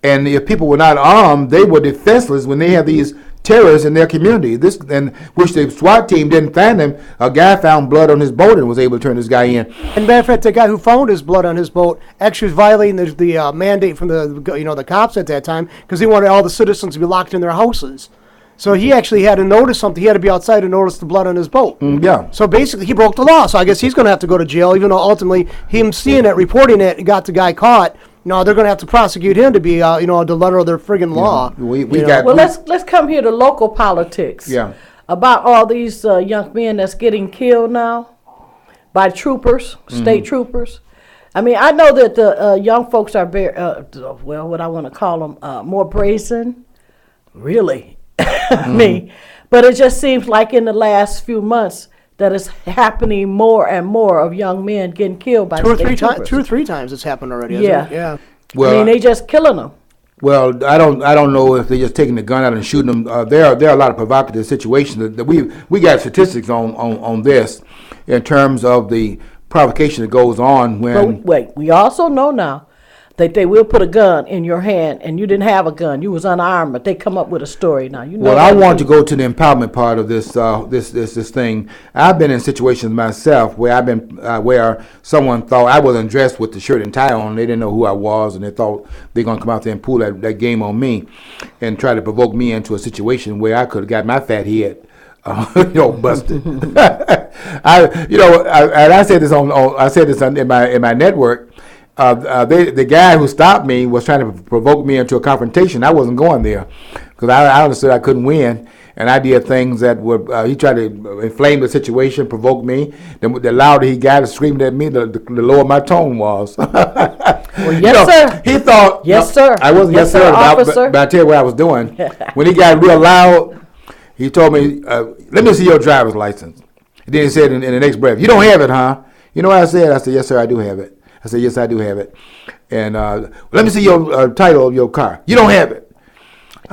and if people were not armed, they were defenseless when they had these terrorists in their community. Which the SWAT team didn't find him. A guy found blood on his boat and was able to turn this guy in. And matter of fact, the guy who found his blood on his boat actually was violating the mandate from the cops at that time, because they wanted all the citizens to be locked in their houses. So he actually had to notice something. He had to be outside and notice the blood on his boat. Yeah. So basically, he broke the law. So I guess he's going to have to go to jail, even though ultimately him seeing it, reporting it, got the guy caught. No, they're going to have to prosecute him to be, the letter of their friggin' law. Let's come here to local politics. Yeah. About all these young men that's getting killed now by troopers, state troopers. I mean, I know that the young folks are very, what I want to call them, more brazen. Really. I mean, but it just seems like in the last few months that it's happening more and more of young men getting killed by state troopers. 2 or 3 times it's happened already. Yeah. Yeah. Well, I mean, they just killing them. Well, I don't know if they're just taking the gun out and shooting them. There are a lot of provocative situations that we got statistics on this in terms of the provocation that goes on when. But wait, we also know now that they will put a gun in your hand, and you didn't have a gun, you was unarmed, but they come up with a story now. You know. Well, I want to go to the empowerment part of this this thing. I've been in situations myself where where someone thought I wasn't dressed with the shirt and tie on. They didn't know who I was, and they thought they're gonna come out there and pull that game on me, and try to provoke me into a situation where I could have got my fat head. Busted. I said this in my network. The guy who stopped me was trying to provoke me into a confrontation. I wasn't going there because I understood I couldn't win, and I did things that were. He tried to inflame the situation, provoke me. The louder he got, screaming at me, the lower my tone was. Well, yes, sir. He thought, yes, sir. I wasn't yes, sir, but I tell you what I was doing. When he got real loud, he told me, "Let me see your driver's license." And then he said in the next breath, "You don't have it, huh?" You know what I said? I said, "Yes, sir, I do have it." I said, "Yes, I do have it." And let me see your title of your car. You don't have it.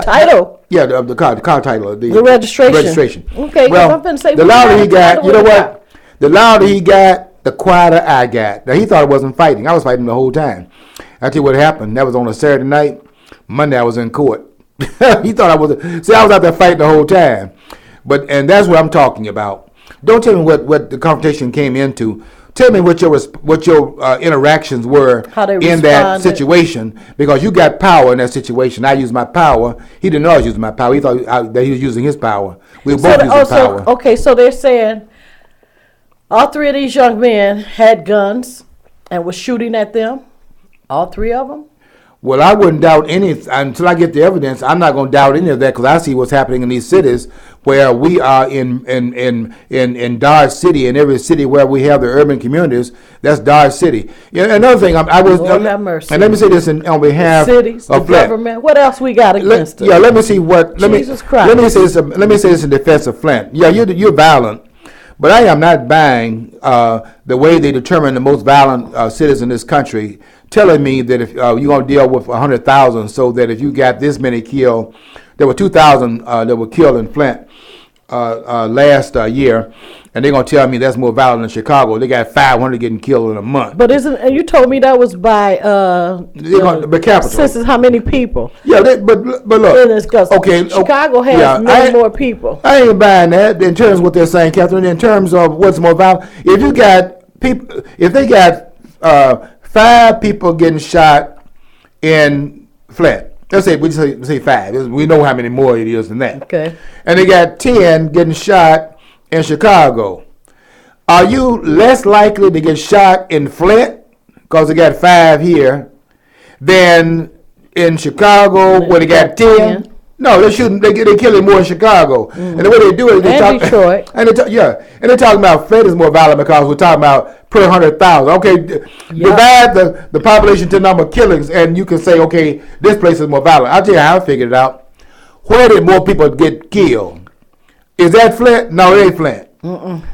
Title? Yeah, the car title. The registration. Registration. Okay, well, I'm finna say, the louder he got, you know what? The louder he got, the quieter I got. Now, he thought I wasn't fighting. I was fighting the whole time. I tell you what happened. That was on a Saturday night. Monday, I was in court. He thought I was. See, I was out there fighting the whole time. And that's what I'm talking about. Don't tell me what the confrontation came into. Tell me what your interactions were in that situation, because you got power in that situation. I used my power. He didn't know I was using my power. He thought that he was using his power. We were both using power. Okay, so they're saying all 3 of these young men had guns and was shooting at them. All 3 of them. Well, I wouldn't doubt any until I get the evidence. I'm not going to doubt any of that because I see what's happening in these cities where we are in Dodge City, and every city where we have the urban communities. That's Dodge City. Yeah, another thing, Lord have mercy. And let me say this on behalf cities, of the government. What else we got against us? Let me see what. Jesus Christ. Let me say this in defense of Flint. Yeah, you're violent. But I am not buying the way they determine the most violent cities in this country, telling me that if you're going to deal with 100,000, so that if you got this many killed, there were 2,000 that were killed in Flint last year, and they're going to tell me that's more violent than Chicago. They got 500 getting killed in a month. But and you told me that was by per capita. census, how many people? Yeah, but look. Okay, Chicago has many more people. I ain't buying that in terms of what they're saying, Catherine. In terms of what's more violent, if you got people, if they got 5 people getting shot in Flint. Let's say we say 5. We know how many more it is than that. Okay. And they got 10 getting shot in Chicago. Are you less likely to get shot in Flint because they got 5 here than in Chicago where they got 10? No, they're shooting. They're killing more in Chicago. And the way they do it, they talk. Detroit. And they're talking about Flint is more violent because we're talking about per 100,000. Okay, divide the population to number of killings, and you can say, okay, this place is more violent. I'll tell you how I figured it out. Where did more people get killed? Is that Flint? No, it ain't Flint.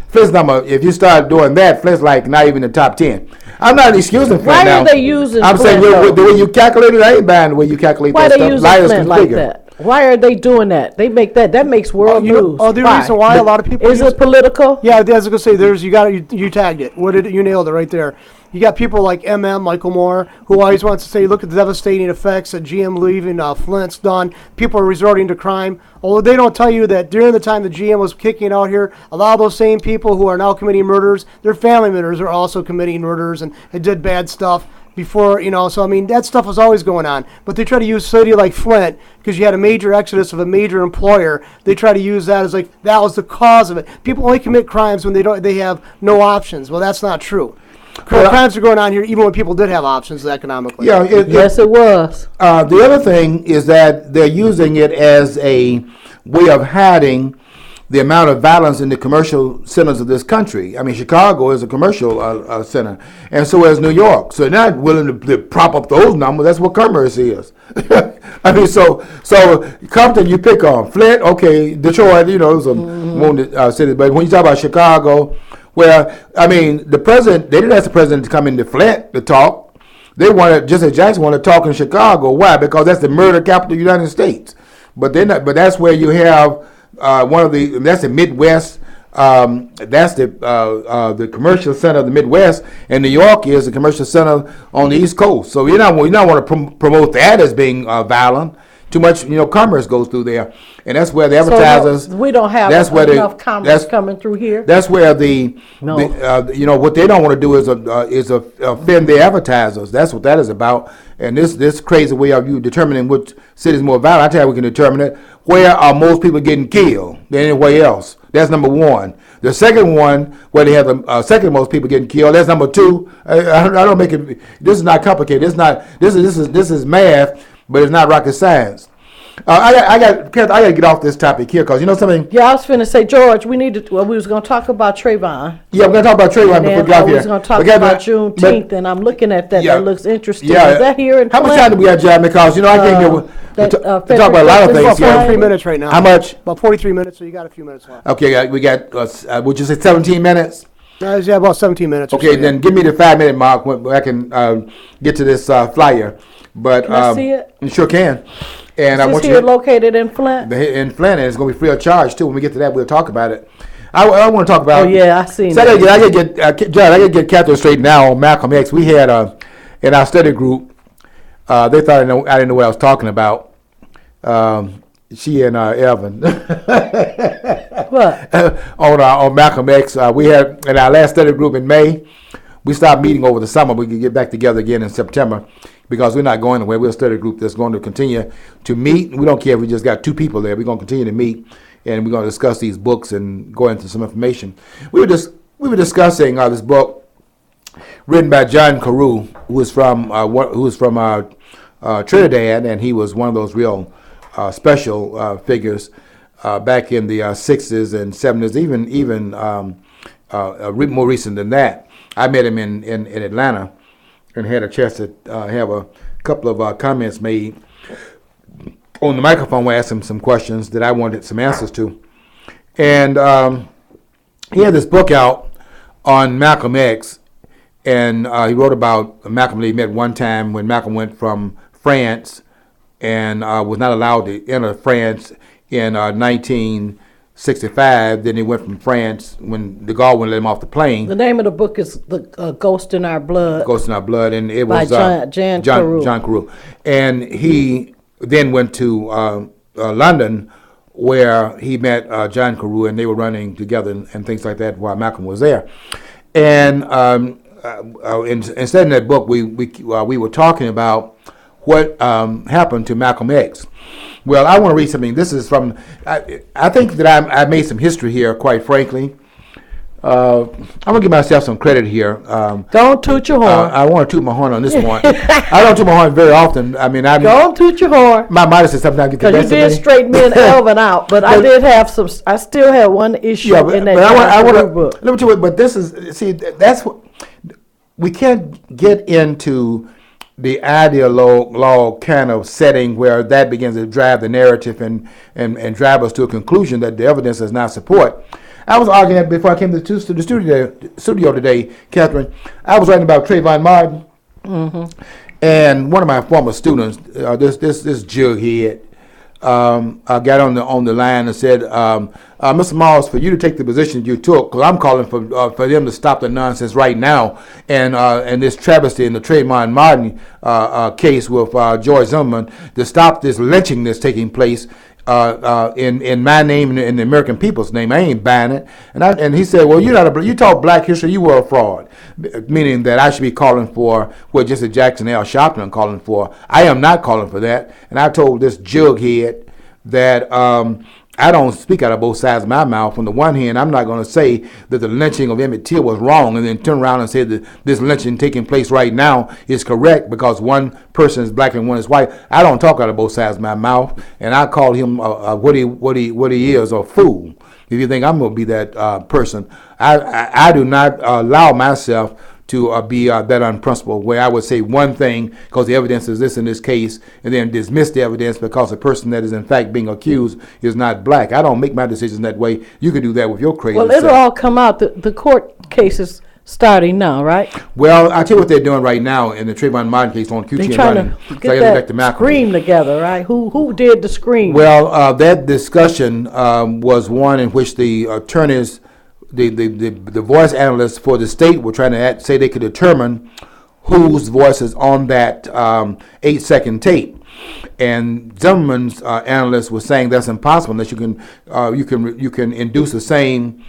Flint's number. If you start doing that, Flint's like not even the top 10. I'm not excusing Flint Why now. are they using I'm Flint, saying the way you calculate it, I ain't buying the way you calculate Why that they stuff. using Liars Flint can like figure. that? Why are they doing that? They make that makes world news. The reason why a lot of people is it political? Yeah, I was gonna say you tagged it. You nailed it right there. You got people like Michael Moore, who always wants to say, look at the devastating effects that GM leaving Flint's done. People are resorting to crime. Although they don't tell you that during the time the GM was kicking out here, a lot of those same people who are now committing murders, their family members are also committing murders and did bad stuff before, so I mean, that stuff was always going on. But they try to use a city like Flint, because you had a major exodus of a major employer, they try to use that as like, that was the cause of it. People only commit crimes when they have no options. Well, that's not true. Crimes are going on here even when people did have options economically. Yeah, yes, it was. The other thing is that they're using it as a way of hiding the amount of violence in the commercial centers of this country. I mean, Chicago is a commercial center, and so is New York. So they're not willing to prop up those numbers. That's what commerce is. I mean, so Compton you pick on. Flint, okay, Detroit, those are wounded cities. But when you talk about Chicago, where, I mean, the president, they didn't ask the president to come into Flint to talk. They wanted, just as Jackson wanted to talk in Chicago. Why? Because that's the murder capital of the United States. But that's where you have that's the Midwest. That's the commercial center of the Midwest, and New York is the commercial center on the East Coast. So you don't want to promote that as being violent. Too much, commerce goes through there, and that's where the advertisers. So we don't have enough commerce coming through here. That's where what they don't want to do is offend the advertisers. That's what that is about. And this crazy way of you determining which city is more violent, I tell you, we can determine it. Where are most people getting killed than anywhere else? That's number one. The second one, where they have the second most people getting killed, that's number 2. I don't make it. This is not complicated. It's not. This is math. But it's not rocket science. I got to get off this topic here because something. Yeah, I was finna say, George, we was going to talk about Trayvon. Yeah, we're going to talk about Trayvon before we get off here. We was going to talk about Juneteenth, and I'm looking at that. Yeah, that looks interesting. Yeah. Is that here in How much time do we have, John? Because I can't get talk about a lot of things. About 43 minutes right now. How much? About 43 minutes. So you got a few minutes left. Okay, we got. Would you say 17 minutes? Yeah, about 17 minutes. Okay, then give me the 5-minute mark when I can get to this flyer. But can I see it? You sure can. And I want here located in Flint. In Flint, and it's going to be free of charge too. When we get to that, we'll talk about it. I want to talk about. Oh yeah, I seen. So I gotta get Catherine straight now on Malcolm X. We had in our study group. They thought I didn't know what I was talking about. She and Evan. What? on Malcolm X. We had in our last study group in May. We stopped meeting over the summer. We could get back together again in September because we're not going anywhere. We're a study group that's going to continue to meet. We don't care if we just got 2 people there. We're going to continue to meet, and we're going to discuss these books and go into some information. We were discussing this book written by John Carew, who is from Trinidad, and he was one of those real special figures back in the 60s and 70s, even more recent than that. I met him in Atlanta and had a chance to have a couple of comments made on the microphone where I asked him some questions that I wanted some answers to. And he had this book out on Malcolm X, and he wrote about Malcolm that he met one time when Malcolm went from France and was not allowed to enter France in 1965. Then he went from France when de Gaulle wouldn't let him off the plane. The name of the book is The Ghost in Our Blood. Ghost in Our Blood, and it By was Jan Carew. John Carew. And he then went to London, where he met John Carew, and they were running together and things like that while Malcolm was there. And instead in that book, we were talking about what happened to Malcolm X. Well, I want to read something. This is from, I think that I made some history here, quite frankly. I'm going to give myself some credit here. Don't toot your horn. I want to toot my horn on this one. I don't toot my horn very often. I mean, Don't toot your horn. my modesty sometimes gets the Because you best of did me. straighten me and Elvin out, but I did have some. I still have one issue in that I want to book. let me tell you. But this is, see, that's what we can't get into the ideologue kind of setting where that begins to drive the narrative and drive us to a conclusion that the evidence does not support. I was arguing that before I came to the studio today, Catherine. I was writing about Trayvon Martin, and one of my former students, this jughead, got on the line and said, Mr. Morris, for you to take the position you took, because I'm calling for them to stop the nonsense right now, and this travesty in the Trayvon Martin case with George Zimmerman, to stop this lynching that's taking place in my name and in the American people's name. I ain't buying it. And he said, well, you taught black history, you were a fraud, meaning that I should be calling for what Jesse Jackson L. Sharpton calling for. I am not calling for that. And I told this jughead that I don't speak out of both sides of my mouth. On the one hand, I'm not going to say that the lynching of Emmett Till was wrong and then turn around and say that this lynching taking place right now is correct because one person is black and one is white. I don't talk out of both sides of my mouth, and I call him what he is, a fool. If you think I'm going to be that person, I do not allow myself to be that unprincipled, where I would say one thing because the evidence is this in this case, and then dismiss the evidence because the person that is in fact being accused is not black. I don't make my decisions that way. You can do that with your crazy Well, it'll all come out. The court case is starting now, right? Well, I tell you what they're doing right now in the Trayvon Martin case on QT They're and trying running. to get that scream together, right? Who did the scream? Well, that discussion was one in which the attorneys, the voice analysts for the state were trying to say they could determine whose voice is on that 8-second tape. And Zimmerman's analyst was saying that's impossible unless you can induce the same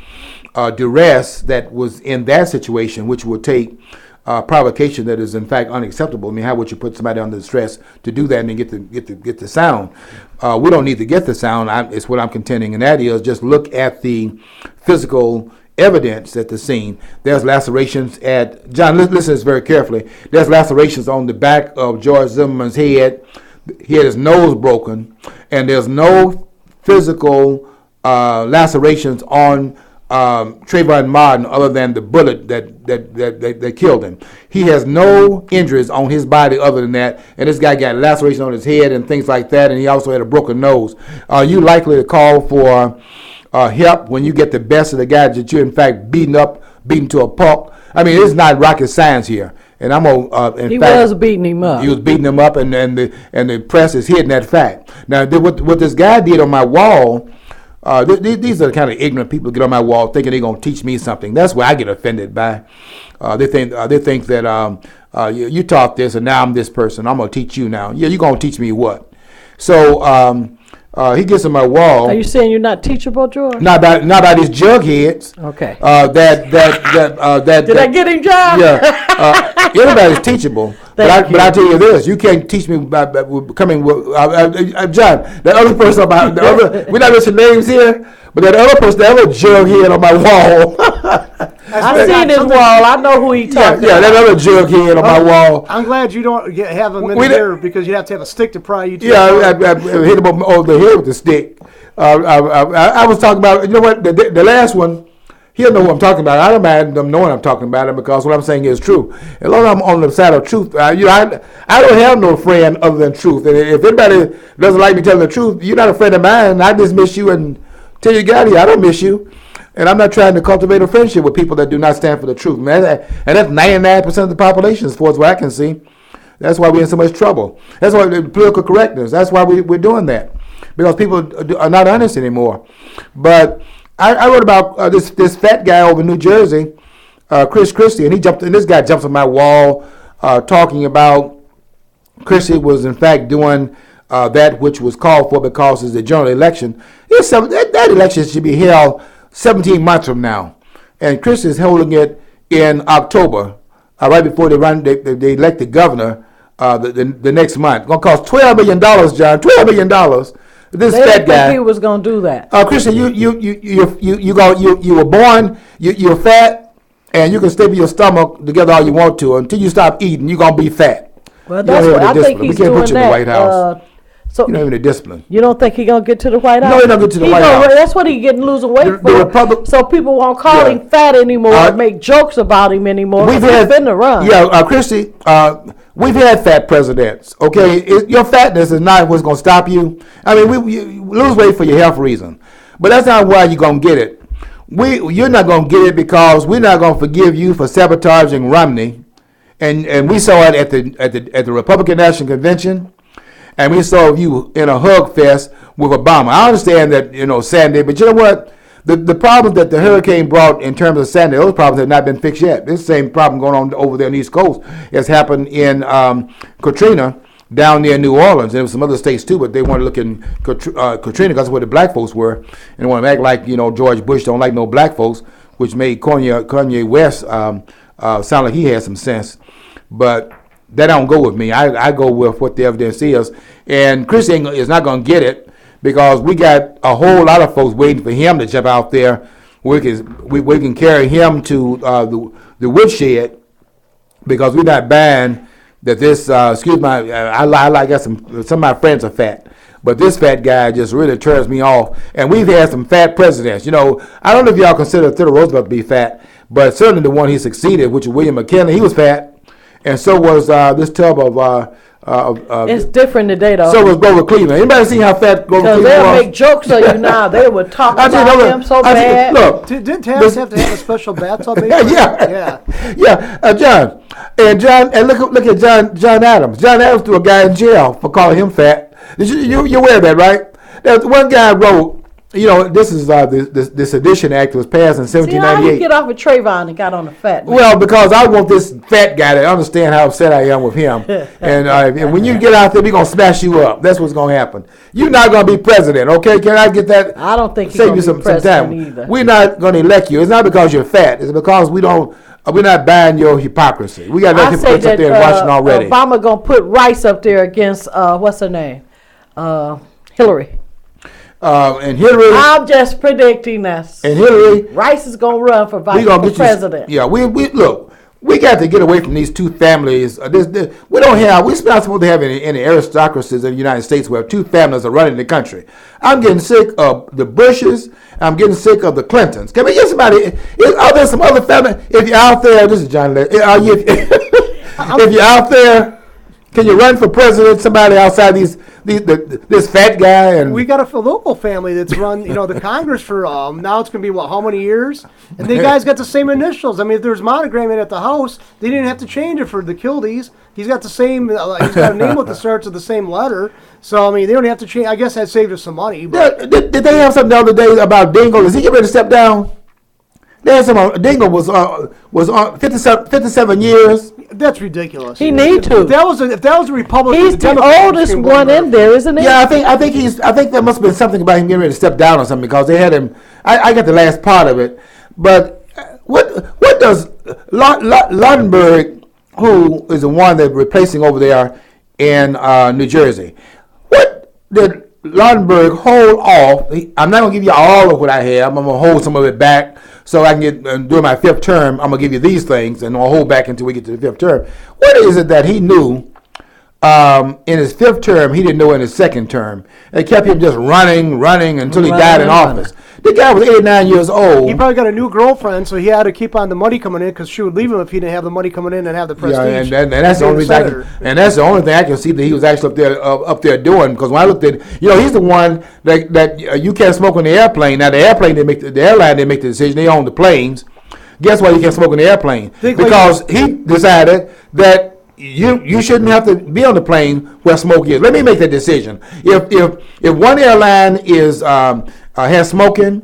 duress that was in that situation, which would take provocation that is in fact unacceptable. I mean, how would you put somebody under stress to do that and then get the sound? We don't need to get the sound. It's what I'm contending, and that is just look at the physical evidence at the scene. There's lacerations at John. Listen to this very carefully. There's lacerations on the back of George Zimmerman's head. He had his nose broken, and there's no physical lacerations on Trayvon Martin other than the bullet that killed him. He has no injuries on his body other than that, and this guy got lacerations on his head and things like that, and he also had a broken nose. Are you likely to call for help when you get the best of the guy that you're in fact beaten to a pulp? I mean, it's not rocket science here. And I'm gonna. He was beating him up. He was beating him up, and the press is hiding that fact. Now, what this guy did on my wall. These are the kind of ignorant people who get on my wall thinking they're gonna teach me something. That's where I get offended by. They think that you taught this, and now I'm this person. I'm gonna teach you now. Yeah, you're gonna teach me what? So he gets on my wall. Are you saying you're not teachable, George? Not by these jugheads. Okay. Did I get him, John? Yeah. Everybody's teachable. But I tell you this, you can't teach me by becoming John. That other person about the other. We're not mentioning names here, but that other person, that other jughead on my wall. I seen his wall. I know who he talking about. Yeah, that other jughead on my wall. I'm glad you don't have him in there because you'd have to have a stick to pry you to. Yeah, I hit him over the head with the stick. I was talking about, you know what, the last one, he'll know what I'm talking about. I don't mind them knowing I'm talking about it because what I'm saying is true. As long as I'm on the side of truth, I don't have no friend other than truth. And if anybody doesn't like me telling the truth, you're not a friend of mine. I just miss you until you got here. I don't miss you. And I'm not trying to cultivate a friendship with people that do not stand for the truth. Man, and that's 99% of the population, as far as what I can see. That's why we're in so much trouble. That's why the political correctness. That's why we're doing that, because people are not honest anymore. But I wrote about this fat guy over in New Jersey, Chris Christie, and this guy jumps on my wall talking about Christie was in fact doing that which was called for because it's the general election. That election should be held 17 months from now, and Christie is holding it in October, right before they elect the governor the next month. It's gonna cost $12 million, John. $12 million. This They fat didn't guy. think he was gonna do that. Christian, you were born. You're fat, and you can stay with your stomach together all you want to until you stop eating. You're gonna be fat. Well, You that's don't what have I any think discipline. he's We can't doing put you in that. the White House. So You don't have any discipline. you don't think he gonna get to the White House? No, he don't get to the White House. That's what he getting losing weight for. So people won't call Yeah. him fat anymore, or make jokes about him anymore. We've He's had finna run. Christy. We've had fat presidents. Okay, your fatness is not what's gonna stop you. I mean, you lose weight for your health reason, but that's not why you're gonna get it. You're not gonna get it because we're not gonna forgive you for sabotaging Romney, and we saw it at the Republican National Convention. And we saw you in a hug fest with Obama. I understand that, Sandy, but you know what? The problems that the hurricane brought in terms of Sandy, those problems have not been fixed yet. This same problem going on over there on the East Coast has happened in Katrina down near New Orleans. And there was some other states too, but they want to look in Katrina because that's where the black folks were. And they want to act like, George Bush don't like no black folks, which made Kanye West sound like he had some sense. But that don't go with me. I go with what the evidence is. And Chris is not going to get it because we got a whole lot of folks waiting for him to jump out there. We can carry him to the woodshed because we're not buying that this, excuse my, I guess some of my friends are fat. But this fat guy just really turns me off. And we've had some fat presidents. I don't know if y'all consider Theodore Roosevelt to be fat, but certainly the one he succeeded, which is William McKinley, he was fat. And so was this tub of. It's different today, though. So was Grover Cleveland. Anybody see how fat Grover Because Cleveland they'll was? make jokes of you now. They would talk I tell you, about look, him so I tell you, bad. Look, Didn't Taz have to have a special bathtub? yeah, John, and look at John Adams. John Adams threw a guy in jail for calling him fat. You're aware of that, right? There's one guy wrote. This is the Sedition Act was passed in See how 1798. you get off of Trayvon and got on the fat man? Well, because I want this fat guy to understand how upset I am with him. And when you get out there, we're going to smash you up. That's what's going to happen. You're not going to be president, okay? Can I get that? I don't think he's Save going you to some be president time. either. We're not going to elect you. It's not because you're fat. It's because we're not buying your hypocrisy. We got I enough say hypocrites up there in that Washington already. Obama going to put Rice up there against, what's her name? Hillary. And Hillary. I'm just predicting this. And Hillary. Rice is going to run for president. Yeah, we look. We got to get away from these two families. We're not supposed to have any aristocracies in the United States where two families are running the country. I'm getting sick of the Bushes. I'm getting sick of the Clintons. Can we get somebody? Are there some other family? If you're out there, this is John. If you're out there, can you run for president? Somebody outside this fat guy and We got a local family that's run, the Congress for now it's going to be how many years? And the guy's got the same initials. I mean, if there's monograming at the house, they didn't have to change it for the Kildees. He's got the same. He's got a name that starts with the same letter. So I mean, they don't have to change. I guess that saved us some money. But Did they have something the other day about Dingle? Is he getting ready to step down? They had some. Dingle was on 57 years. that's ridiculous. He need to. If that was a Republican, He's the oldest one in there, isn't he? Yeah, I think there must have been something about him getting ready to step down or something because they had him. I got the last part of it, but what does Lautenberg, who is the one that's replacing over there in New Jersey, what did Lautenberg hold off? I'm not gonna give you all of what I have. I'm gonna hold some of it back so I can get during my fifth term. I'm gonna give you these things and I'll hold back until we get to the fifth term. What is it that he knew in his fifth term he didn't know in his second term? It kept him just running until he died in office. The guy was 89 years old. He probably got a new girlfriend, so he had to keep on the money coming in because she would leave him if he didn't have the money coming in and have the prestige. Yeah, and that's the only reason. And that's the only thing I can see that he was actually up there doing. Because when I looked at, he's the one that you can't smoke on the airplane. Now the airplane the airline didn't make the decision. They own the planes. Guess why you can't smoke on the airplane? Because he decided that you shouldn't have to be on the plane where smoke is. Let me make that decision. If one airline is has smoking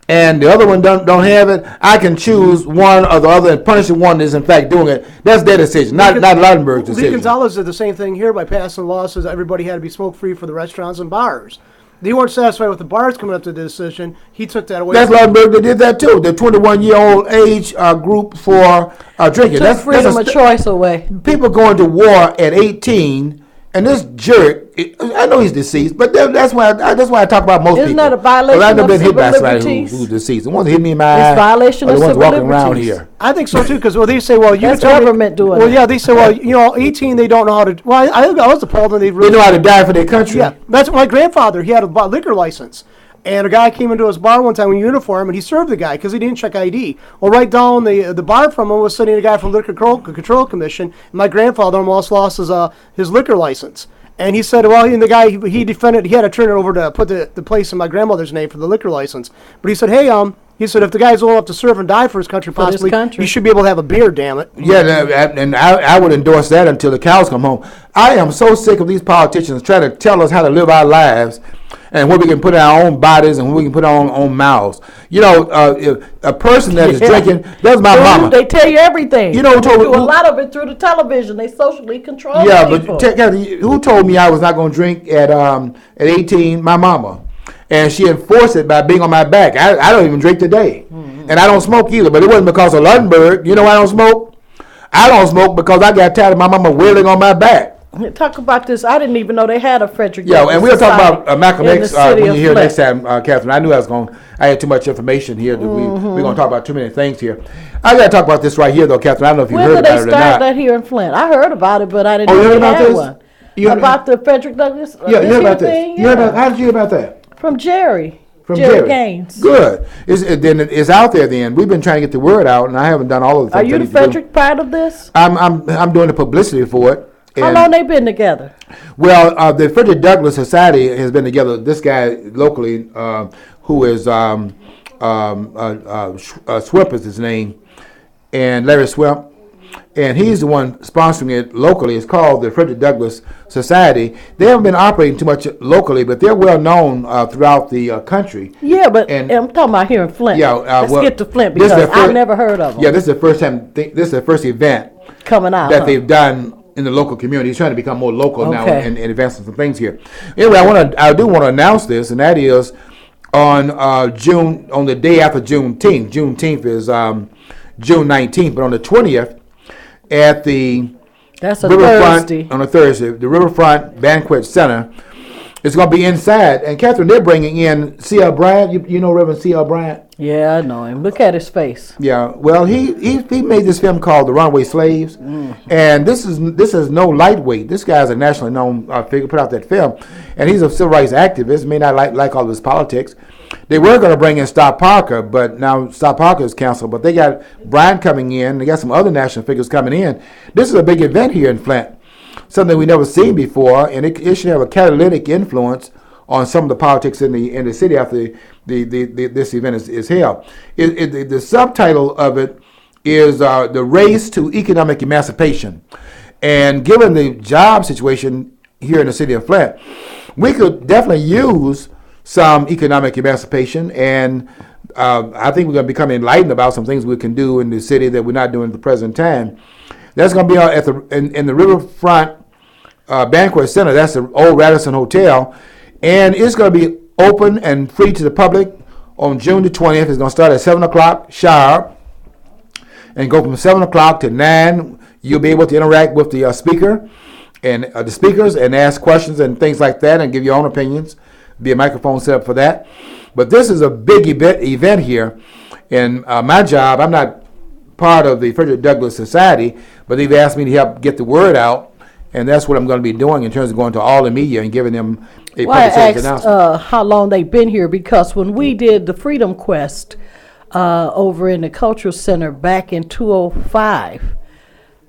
and the other one don't have it, I can choose one or the other and punish the one that is in fact doing it. That's their decision, not Laudenberg's decision. Lee Gonzalez did the same thing here by passing laws so that everybody had to be smoke free for the restaurants and bars. They weren't satisfied with the bars coming up to the decision. He took that away. That's Laudenberg that did that too. The 21-year-old age group for drinking. Took freedom of choice away. People going to war at 18, and this jerk. I know he's deceased, but that's why I talk about most people. Isn't that a violation I've of been hit by civil somebody liberties? who's deceased. The ones that hit me in my eye. It's violation are of the ones civil walking around liberties. here. I think so too, because they say, well, you That's told me- government doing Well, it. yeah, they say, well, 18 they don't know how to. Well, I was appalled when they They really. know how to die for their country. Yeah, that's my grandfather. He had a liquor license. And a guy came into his bar one time in uniform, and he served the guy because he didn't check ID. Well, right down the bar from him was sitting a guy from Liquor Control Commission. And my grandfather almost lost his liquor license. And he said, well, and the guy, he defended, he had to turn it over to put the place in my grandmother's name for the liquor license. But he said, hey, he said, if the guy's old enough to serve and die for his country, For this possibly, country. he should be able to have a beer, damn it. Yeah, and I would endorse that until the cows come home. I am so sick of these politicians trying to tell us how to live our lives and what we can put in our own bodies and what we can put on our own mouths. If a person that is drinking, that's my mama. They tell you everything. You know who told me? They do a lot of it through the television. They socially control Yeah, people. but Kathy, who told me I was not going to drink at 18? My mama. And she enforced it by being on my back. I don't even drink today. And I don't smoke either. But it wasn't because of Laudenberg. You know why I don't smoke? I don't smoke because I got tired of my mama wailing on my back. Talk about this. I didn't even know they had a Frederick. Yeah, Douglass and we'll talk Society about Malcolm in X the city when of you're here Flint. next time, Catherine. I knew I had too much information here. That we're going to talk about too many things here. I got to talk about this right here, though, Catherine. I don't know if you When heard did they about it or start not. that here in Flint? I heard about it, but I didn't Oh, you know heard they about had this? one. You heard About the Frederick Douglass? Yeah, you heard about this. Thing? You heard Yeah. about, how did you hear about that? From Jerry. From Jerry Gaines. Good. Then it's out there. Then we've been trying to get the word out, and I haven't done all of the Are things. you I the need to do. Frederick part of this? I'm doing the publicity for it. How And- long they been together? Well, the Frederick Douglass Society has been together. This guy locally, who is Swimp is his name, and Larry Swimp, and he's the one sponsoring it locally. It's called the Frederick Douglass Society. They haven't been operating too much locally, but they're well known throughout the country. Yeah, but And- I'm talking about here in Flint. Yeah, Let's well, get to Flint this is because the first- I've never heard of them Yeah, this is the first time. This is the first event coming out. that huh? they've done in the local community. He's trying to become more local now Okay. and advancing some things here. Anyway, I do want to announce this, and that is on the day after Juneteenth. Juneteenth is June 19th, but on the 20th at the That's a Riverfront Thursday. on a Thursday, the Riverfront Banquet Center. It's going to be inside, and Catherine, they're bringing in C.L. Bryant. You know Reverend C.L. Bryant? Yeah, I know him. Look at his face. Yeah, well, he made this film called The Runaway Slaves, and this is no lightweight. This guy's a nationally known figure, put out that film, and he's a civil rights activist. May not like all of his politics. They were going to bring in Stott Parker, but now Stott Parker is canceled. But they got Brian coming in. They got some other national figures coming in. This is a big event here in Flint, something we never seen before, and it should have a catalytic influence on some of the politics in the city after this event is held. The subtitle of it is The Race to Economic Emancipation. And given the job situation here in the city of Flint, we could definitely use some economic emancipation, and I think we're going to become enlightened about some things we can do in the city that we're not doing at the present time. That's going to be in the Riverfront Banquet Center. That's the old Radisson Hotel. And it's going to be open and free to the public on June the 20th. It's going to start at 7 o'clock sharp and go from 7 o'clock to 9. You'll be able to interact with the speaker and the speakers and ask questions and things like that and give your own opinions. Be a microphone set up for that. But this is a big event here. And my job, I'm not part of the Frederick Douglass Society, but they've asked me to help get the word out. And that's what I'm going to be doing in terms of going to all the media and giving them a Well, I public service asked announcement. how long they've been here because when we did the Freedom Quest over in the Cultural Center back in 2005,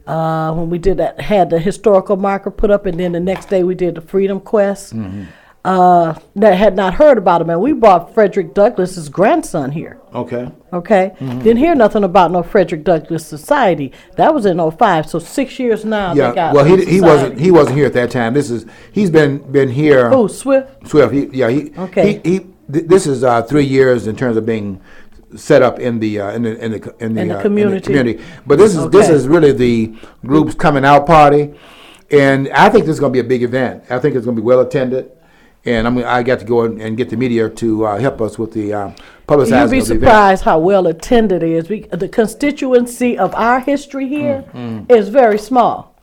when we did that, had the historical marker put up, and then the next day we did the Freedom Quest. That had not heard about him, and we brought Frederick Douglass's grandson here. Okay. Okay, didn't hear nothing about no Frederick Douglass Society. That was in '05, so 6 years now. They Yeah. got Well, a he wasn't society. he wasn't here at that time. He's been here. Who, Swift? Swift. Okay. This is 3 years in terms of being set up in the community. But this is Okay. really the group's coming out party, and I think this is going to be a big event. I think it's going to be well attended, and I got to go and get the media to help us with the publicizing You'd be of the event. surprised how well attended it is. The constituency of our history here is very small.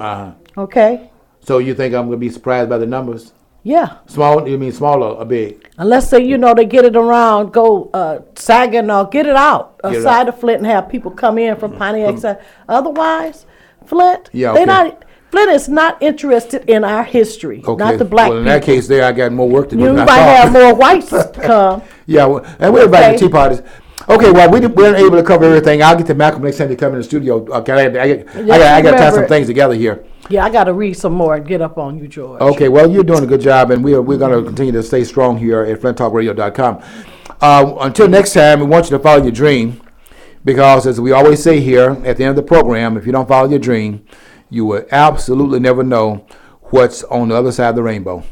Okay? So you think I'm going to be surprised by the numbers? Yeah. Small? You mean small or big? Unless they, they get it around, go Saginaw, get it out Get it outside out. of Flint and have people come in from Pontiac side. Otherwise, Flint, Yeah, they okay. not. Flint is not interested in our history, Okay. not the black well, in people. that case, there I got more work to do. You than I might thought. have more whites come. Yeah, well, and we're inviting Okay. tea parties. Okay, well, we weren't able to cover everything. I'll get to Malcolm next time you come in the studio. Okay, I got to tie some things together here. Yeah, I got to read some more and get up on you, George. Okay, well, you're doing a good job, and we're going to continue to stay strong here at FlintTalkRadio.com. Until next time, we want you to follow your dream, because as we always say here at the end of the program, if you don't follow your dream, you will absolutely never know what's on the other side of the rainbow.